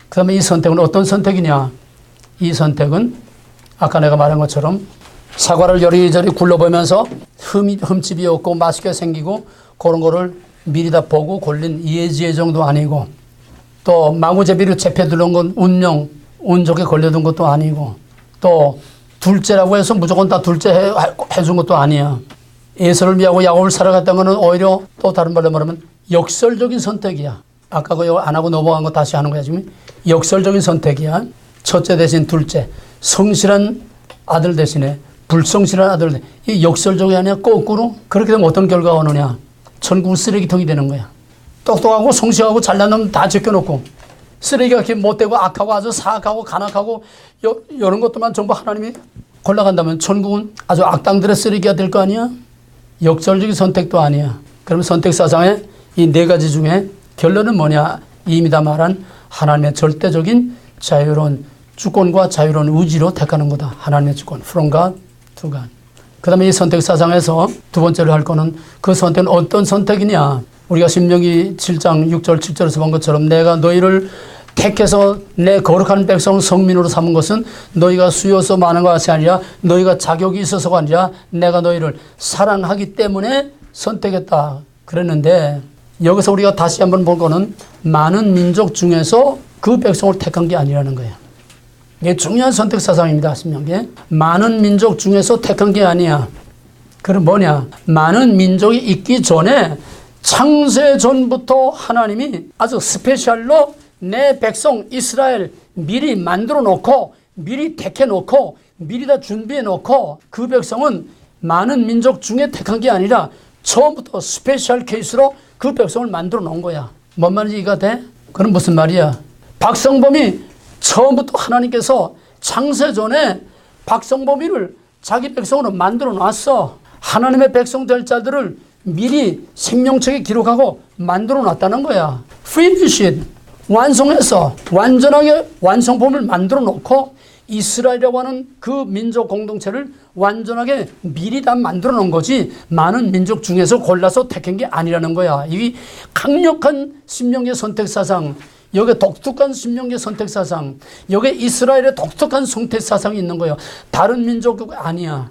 S1: 그 다음에 이 선택은 어떤 선택이냐. 이 선택은 아까 내가 말한 것처럼 사과를 여리저리 굴러보면서 흠집이 없고 맛있게 생기고 그런 거를 미리 다 보고 골린 이해지혜 정도 아니고 또 마구제비로 잡혀들은 건 운명, 운 좋게 걸려든 것도 아니고 또 둘째라고 해서 무조건 다 둘째 해준 것도 아니야. 에서를 미하고 야곱을 살아갔다는 것은 오히려 또 다른 말로 말하면 역설적인 선택이야. 아까 그거 안 하고 넘어간 거 다시 하는 거야. 지금 역설적인 선택이야. 첫째 대신 둘째, 성실한 아들 대신에 불성실한 아들, 이 역설적이 아니야. 거꾸로 그렇게 되면 어떤 결과가 오느냐. 천국 쓰레기통이 되는 거야. 똑똑하고 성실하고 잘난 놈 다 제껴놓고 쓰레기가 이렇게 못되고 악하고 아주 사악하고 간악하고 이런 것들만 전부 하나님이 골라간다면 천국은 아주 악당들의 쓰레기가 될 거 아니야? 역설적인 선택도 아니야. 그러면 선택사상의 이 네 가지 중에 결론은 뭐냐? 이미 다 말한 하나님의 절대적인 자유로운 주권과 자유로운 의지로 택하는 거다. 하나님의 주권. From God to God. 그 다음에 이 선택사상에서 두 번째로 할 거는 그 선택은 어떤 선택이냐? 우리가 신명기 7장 6절 7절에서 본 것처럼 내가 너희를 택해서 내 거룩한 백성 성민으로 삼은 것은 너희가 수요서 많은 것이 아니라 너희가 자격이 있어서가 아니라 내가 너희를 사랑하기 때문에 선택했다 그랬는데 여기서 우리가 다시 한번 볼 거는 많은 민족 중에서 그 백성을 택한 게 아니라는 거예요. 이게 중요한 선택 사상입니다. 신명기. 많은 민족 중에서 택한 게 아니야. 그럼 뭐냐? 많은 민족이 있기 전에 창세 전부터 하나님이 아주 스페셜로 내 백성 이스라엘 미리 만들어 놓고 미리 택해 놓고 미리 다 준비해 놓고 그 백성은 많은 민족 중에 택한 게 아니라 처음부터 스페셜 케이스로 그 백성을 만들어 놓은 거야. 뭔 말인지 이해가 돼? 그럼 무슨 말이야? 박성범이 처음부터 하나님께서 창세 전에 박성범이를 자기 백성으로 만들어 놨어. 하나님의 백성 될 자들을 미리 생명책에 기록하고 만들어 놨다는 거야. Finish it. 완성해서 완전하게 완성품을 만들어 놓고 이스라엘이라고 하는 그 민족 공동체를 완전하게 미리 다 만들어 놓은 거지 많은 민족 중에서 골라서 택한 게 아니라는 거야. 이 강력한 신명기의 선택사상, 여기에 독특한 신명기의 선택사상, 여기에 이스라엘의 독특한 선택사상이 있는 거예요. 다른 민족이 아니야.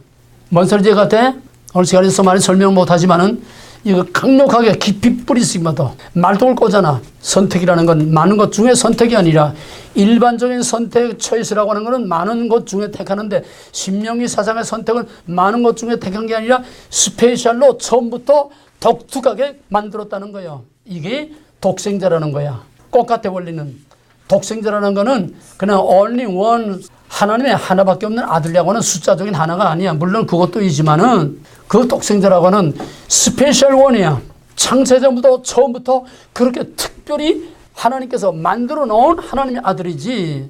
S1: 뭔 소리지 같아? 오늘 시간에서 많이 설명 못하지만은 이거 강력하게 깊이 뿌리쓰기마다 말똥을 꼬잖아. 선택이라는 건 많은 것 중에 선택이 아니라 일반적인 선택 초이스라고 하는 것은 많은 것 중에 택하는데 신명기 사상의 선택은 많은 것 중에 택한 게 아니라 스페셜로 처음부터 독특하게 만들었다는 거예요. 이게 독생자라는 거야. 꽃같아 원리는. 독생자라는 거는 그냥 only one 하나님의 하나밖에 없는 아들이라고 하는 숫자적인 하나가 아니야. 물론 그것도 이지만은 그 독생자라고 하는 스페셜 원이야. 창세전부터 처음부터 그렇게 특별히 하나님께서 만들어 놓은 하나님의 아들이지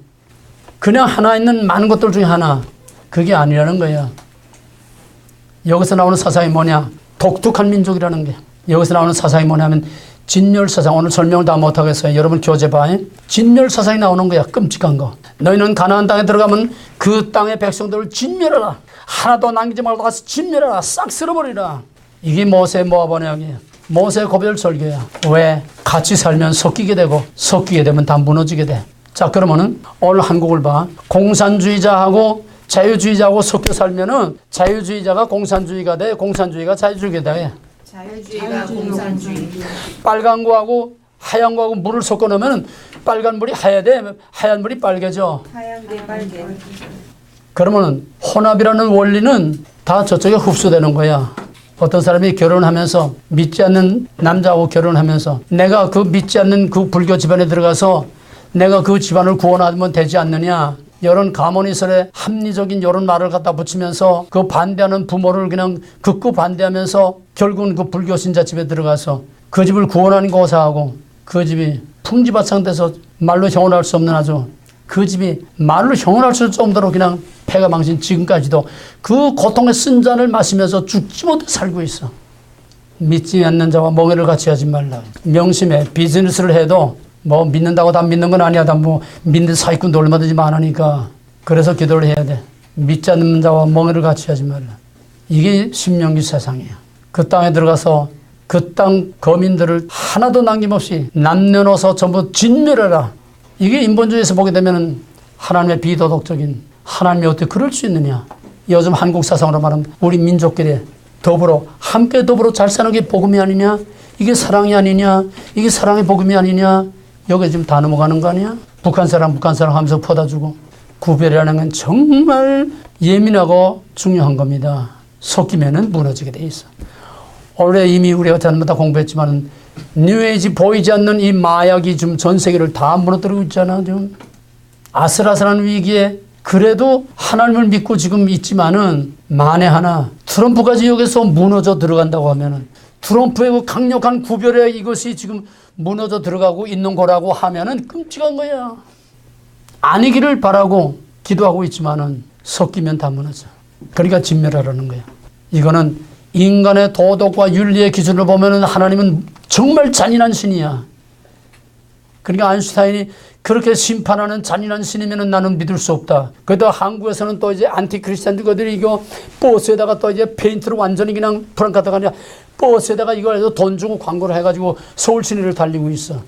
S1: 그냥 하나 있는 많은 것들 중에 하나 그게 아니라는 거야. 여기서 나오는 사상이 뭐냐? 독특한 민족이라는 게. 여기서 나오는 사상이 뭐냐면 진멸사상. 오늘 설명을 다 못하겠어요. 여러분 교재 봐. 진멸사상이 나오는 거야. 끔찍한 거. 너희는 가나안 땅에 들어가면 그 땅의 백성들을 진멸하라. 하나도 남기지 말고 가서 진멸하라. 싹 쓸어버리라. 이게 모세의 모압 언약이에요. 모세의 고별 설교야. 왜? 같이 살면 섞이게 되고 섞이게 되면 다 무너지게 돼. 자, 그러면은 오늘 한국을 봐. 공산주의자하고 자유주의자하고 섞여 살면은 자유주의자가 공산주의가 돼. 공산주의가 자유주의가 돼.
S3: 자유주의가 공산주의.
S1: 빨간 거하고 하얀 거하고 물을 섞어 놓으면 빨간 물이 하얘돼. 하얀 물이 빨개져.
S3: 하얀 게 빨개.
S1: 그러면은 혼합이라는 원리는 다 저쪽에 흡수되는 거야. 어떤 사람이 결혼하면서 믿지 않는 남자하고 결혼하면서 내가 그 믿지 않는 그 불교 집안에 들어가서 내가 그 집안을 구원하면 되지 않느냐. 이런 가문이설에 합리적인 이런 말을 갖다 붙이면서 그 반대하는 부모를 그냥 극구 반대하면서 결국은 그 불교 신자 집에 들어가서 그 집을 구원하는 고사하고 그 집이 풍지바창돼서 말로 형언할 수 없는 아주 그 집이 말로 형언할 수 없을 정도로 그냥 폐가 망신 지금까지도 그 고통의 쓴 잔을 마시면서 죽지 못해 살고 있어. 믿지 않는 자와 멍에를 같이 하지 말라. 명심해. 비즈니스를 해도 뭐 믿는다고 다 믿는 건 아니야. 다 뭐 믿는 사기꾼도 얼마든지 많으니까. 그래서 기도를 해야 돼. 믿지 않는 자와 멍에를 같이 하지 말라. 이게 신명기 세상이야. 그 땅에 들어가서 그 땅 거민들을 하나도 남김없이 남녀노소 전부 진멸해라. 이게 인본주의에서 보게 되면 하나님의 비도덕적인 하나님이 어떻게 그럴 수 있느냐. 요즘 한국 사상으로 말하면 우리 민족끼리 더불어 함께 더불어 잘 사는 게 복음이 아니냐. 이게 사랑이 아니냐. 이게 사랑의 복음이 아니냐. 여기 지금 다 넘어가는 거 아니야? 북한 사람 하면서 퍼다주고. 구별이라는 건 정말 예민하고 중요한 겁니다. 섞이면은 무너지게 돼 있어. 원래 이미 우리가 전부 공부했지만 뉴에이지 보이지 않는 이 마약이 지금 전 세계를 다 무너뜨리고 있잖아. 지금 아슬아슬한 위기에 그래도 하나님을 믿고 지금 있지만은 만에 하나 트럼프까지 여기서 무너져 들어간다고 하면은 트럼프의 그 강력한 구별에 이것이 지금 무너져 들어가고 있는 거라고 하면은 끔찍한 거야. 아니기를 바라고 기도하고 있지만은 섞이면 다 무너져. 그러니까 진멸하라는 거야. 이거는 인간의 도덕과 윤리의 기준을 보면은 하나님은 정말 잔인한 신이야. 그러니까 아인슈타인이 그렇게 심판하는 잔인한 신이면은 나는 믿을 수 없다. 그래도 한국에서는 또 이제 안티크리스찬들이 이거 버스에다가 또 이제 페인트를 완전히 그냥 프랑카드가 아니라 버스에다가 이걸 해서 돈 주고 광고를 해가지고 서울 시내를 달리고 있어.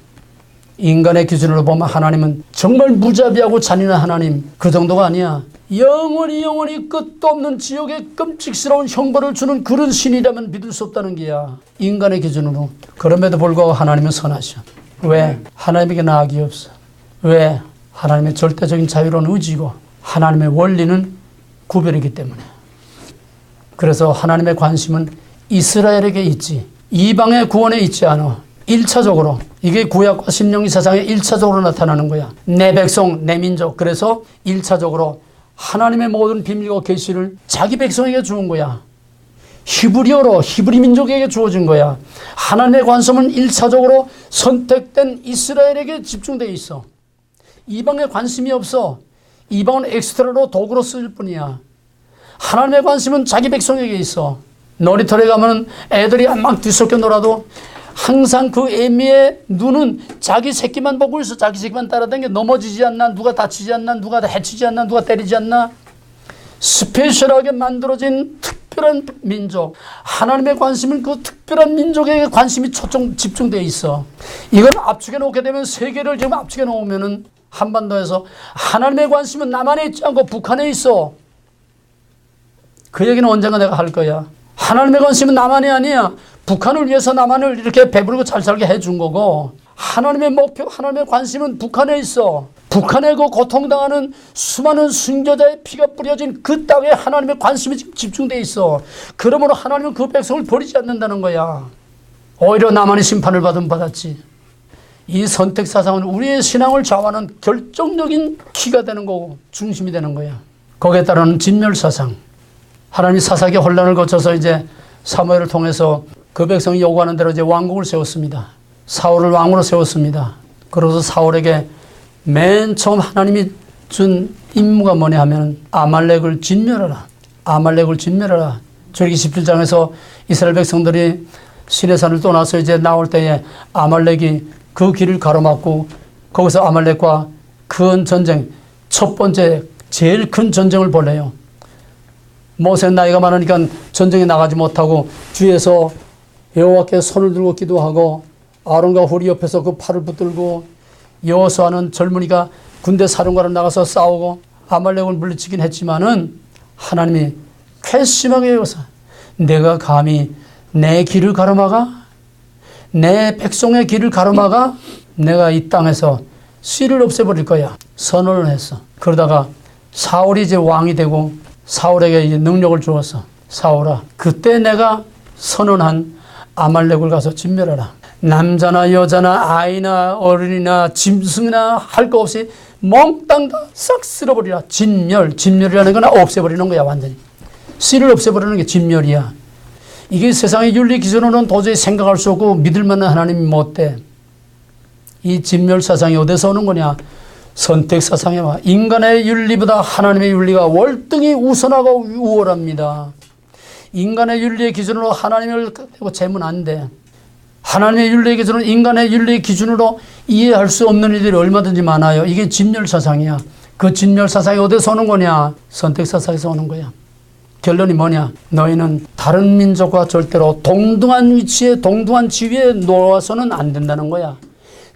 S1: 인간의 기준으로 보면 하나님은 정말 무자비하고 잔인한 하나님. 그 정도가 아니야. 영원히 끝도 없는 지옥에 끔찍스러운 형벌을 주는 그런 신이라면 믿을 수 없다는 게야. 인간의 기준으로. 그럼에도 불구하고 하나님은 선하셔. 왜? 하나님에게는 악이 없어. 왜? 하나님의 절대적인 자유로운 의지고 하나님의 원리는 구별이기 때문에. 그래서 하나님의 관심은 이스라엘에게 있지 이방의 구원에 있지 않아. 1차적으로 이게 구약과 신명기 사상에 1차적으로 나타나는 거야. 내 백성, 내 민족. 그래서 1차적으로 하나님의 모든 비밀과 계시를 자기 백성에게 주은 거야. 히브리어로 히브리 민족에게 주어진 거야. 하나님의 관심은 1차적으로 선택된 이스라엘에게 집중되어 있어. 이방에 관심이 없어. 이방은 엑스트라로 도구로 쓰일 뿐이야. 하나님의 관심은 자기 백성에게 있어. 놀이터에 가면 애들이 막 뒤섞여 놀아도 항상 그 애미의 눈은 자기 새끼만 보고 있어. 자기 새끼만 따라다니게 넘어지지 않나, 누가 다치지 않나, 누가 해치지 않나, 누가 때리지 않나. 스페셜하게 만들어진 특별한 민족. 하나님의 관심은 그 특별한 민족에게 관심이 집중되어 있어. 이걸 압축해 놓게 되면 세계를 지금 압축해 놓으면은 한반도에서 하나님의 관심은 남한에 있지 않고 북한에 있어. 그 얘기는 언젠가 내가 할 거야. 하나님의 관심은 남한이 아니야. 북한을 위해서 남한을 이렇게 배부르고 잘 살게 해준 거고, 하나님의 목표, 하나님의 관심은 북한에 있어. 북한에 그 고통당하는 수많은 순교자의 피가 뿌려진 그 땅에 하나님의 관심이 지금 집중되어 있어. 그러므로 하나님은 그 백성을 버리지 않는다는 거야. 오히려 남한이 심판을 받았지. 이 선택 사상은 우리의 신앙을 좌우하는 결정적인 키가 되는 거고 중심이 되는 거야. 거기에 따르는 진멸 사상. 하나님이 사사기 혼란을 거쳐서 이제 사무엘을 통해서 그 백성이 요구하는 대로 이제 왕국을 세웠습니다. 사울을 왕으로 세웠습니다. 그래서 사울에게 맨 처음 하나님이 준 임무가 뭐냐 하면 아말렉을 진멸하라. 아말렉을 진멸하라. 출애굽기 17장에서 이스라엘 백성들이 시내산을 떠나서 이제 나올 때에 아말렉이 그 길을 가로막고 거기서 아말렉과 큰 전쟁, 첫 번째 제일 큰 전쟁을 벌여요. 모세는 나이가 많으니까 전쟁에 나가지 못하고 뒤에서 여호와께 손을 들고 기도하고 아론과 홀이 옆에서 그 팔을 붙들고 여호수아는 젊은이가 군대 사령관을 나가서 싸우고 아말렉을 물리치긴 했지만은 하나님이 괘씸하게 여기서 내가 감히 내 길을 가로막아? 내 백성의 길을 가로막아? 내가 이 땅에서 씨를 없애버릴 거야. 선언을 했어. 그러다가 사울이 이제 왕이 되고 사울에게 이제 능력을 주었어. 사울아, 그때 내가 선언한 아말렉을 가서 진멸하라. 남자나 여자나 아이나 어른이나 짐승이나 할 거 없이 몽땅 다 싹 쓸어버리라. 진멸이라는 건 없애버리는 거야. 완전히 씨를 없애버리는 게 진멸이야. 이게 세상의 윤리 기준으로는 도저히 생각할 수 없고 믿을 만한 하나님이 못돼. 이 진멸 사상이 어디서 오는 거냐? 선택 사상에 와. 인간의 윤리보다 하나님의 윤리가 월등히 우선하고 우월합니다. 인간의 윤리의 기준으로 하나님을 재면 안 돼. 하나님의 윤리의 기준으로 인간의 윤리의 기준으로 이해할 수 없는 일들이 얼마든지 많아요. 이게 진멸 사상이야. 그 진멸 사상이 어디서 오는 거냐? 선택 사상에서 오는 거야. 결론이 뭐냐? 너희는 다른 민족과 절대로 동등한 위치에 동등한 지위에 놓아서는 안 된다는 거야.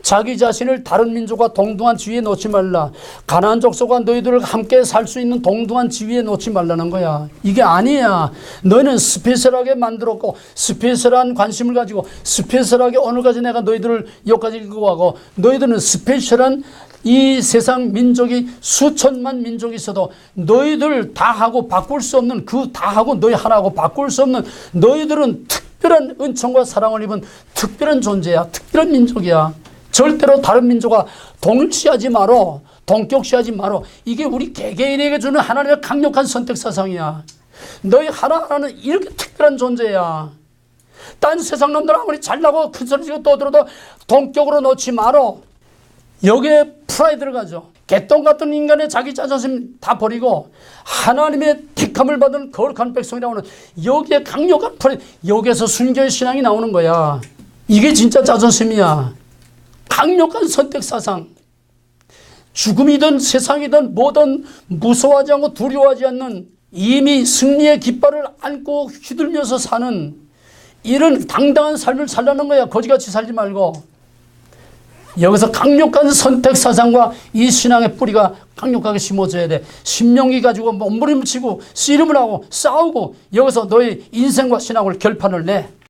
S1: 자기 자신을 다른 민족과 동등한 지위에 놓지 말라. 가나안 족속과 너희들을 함께 살 수 있는 동등한 지위에 놓지 말라는 거야. 이게 아니야. 너희는 스페셜하게 만들었고 스페셜한 관심을 가지고 스페셜하게 오늘까지 내가 너희들을 여기까지 이끌고 가고 너희들은 스페셜한 이 세상 민족이 수천만 민족이 있어도 너희들 다 하고 바꿀 수 없는 그 다 하고 너희 하나하고 바꿀 수 없는 너희들은 특별한 은총과 사랑을 입은 특별한 존재야. 특별한 민족이야. 절대로 다른 민족과 동일시하지 마라. 동격시하지 마라. 이게 우리 개개인에게 주는 하나님의 강력한 선택 사상이야. 너희 하나하나는 이렇게 특별한 존재야. 딴 세상 놈들 아무리 잘나고 큰 소리 치고 떠들어도 동격으로 놓지 마라. 여기에 프라이드를 가져. 개똥 같은 인간의 자기 자존심 다 버리고 하나님의 택함을 받은 거룩한 백성이 나오는 여기에 강력한 프라이드. 여기에서 순교의 신앙이 나오는 거야. 이게 진짜 자존심이야. 강력한 선택 사상. 죽음이든 세상이든 뭐든 무서워하지 않고 두려워하지 않는 이미 승리의 깃발을 안고 휘둘면서 사는 이런 당당한 삶을 살라는 거야. 거지같이 살지 말고. 여기서 강력한 선택 사상과 이 신앙의 뿌리가 강력하게 심어져야 돼. 신명기 가지고 몸부림치고 씨름을 하고 싸우고 여기서 너의 인생과 신앙을 결판을 내.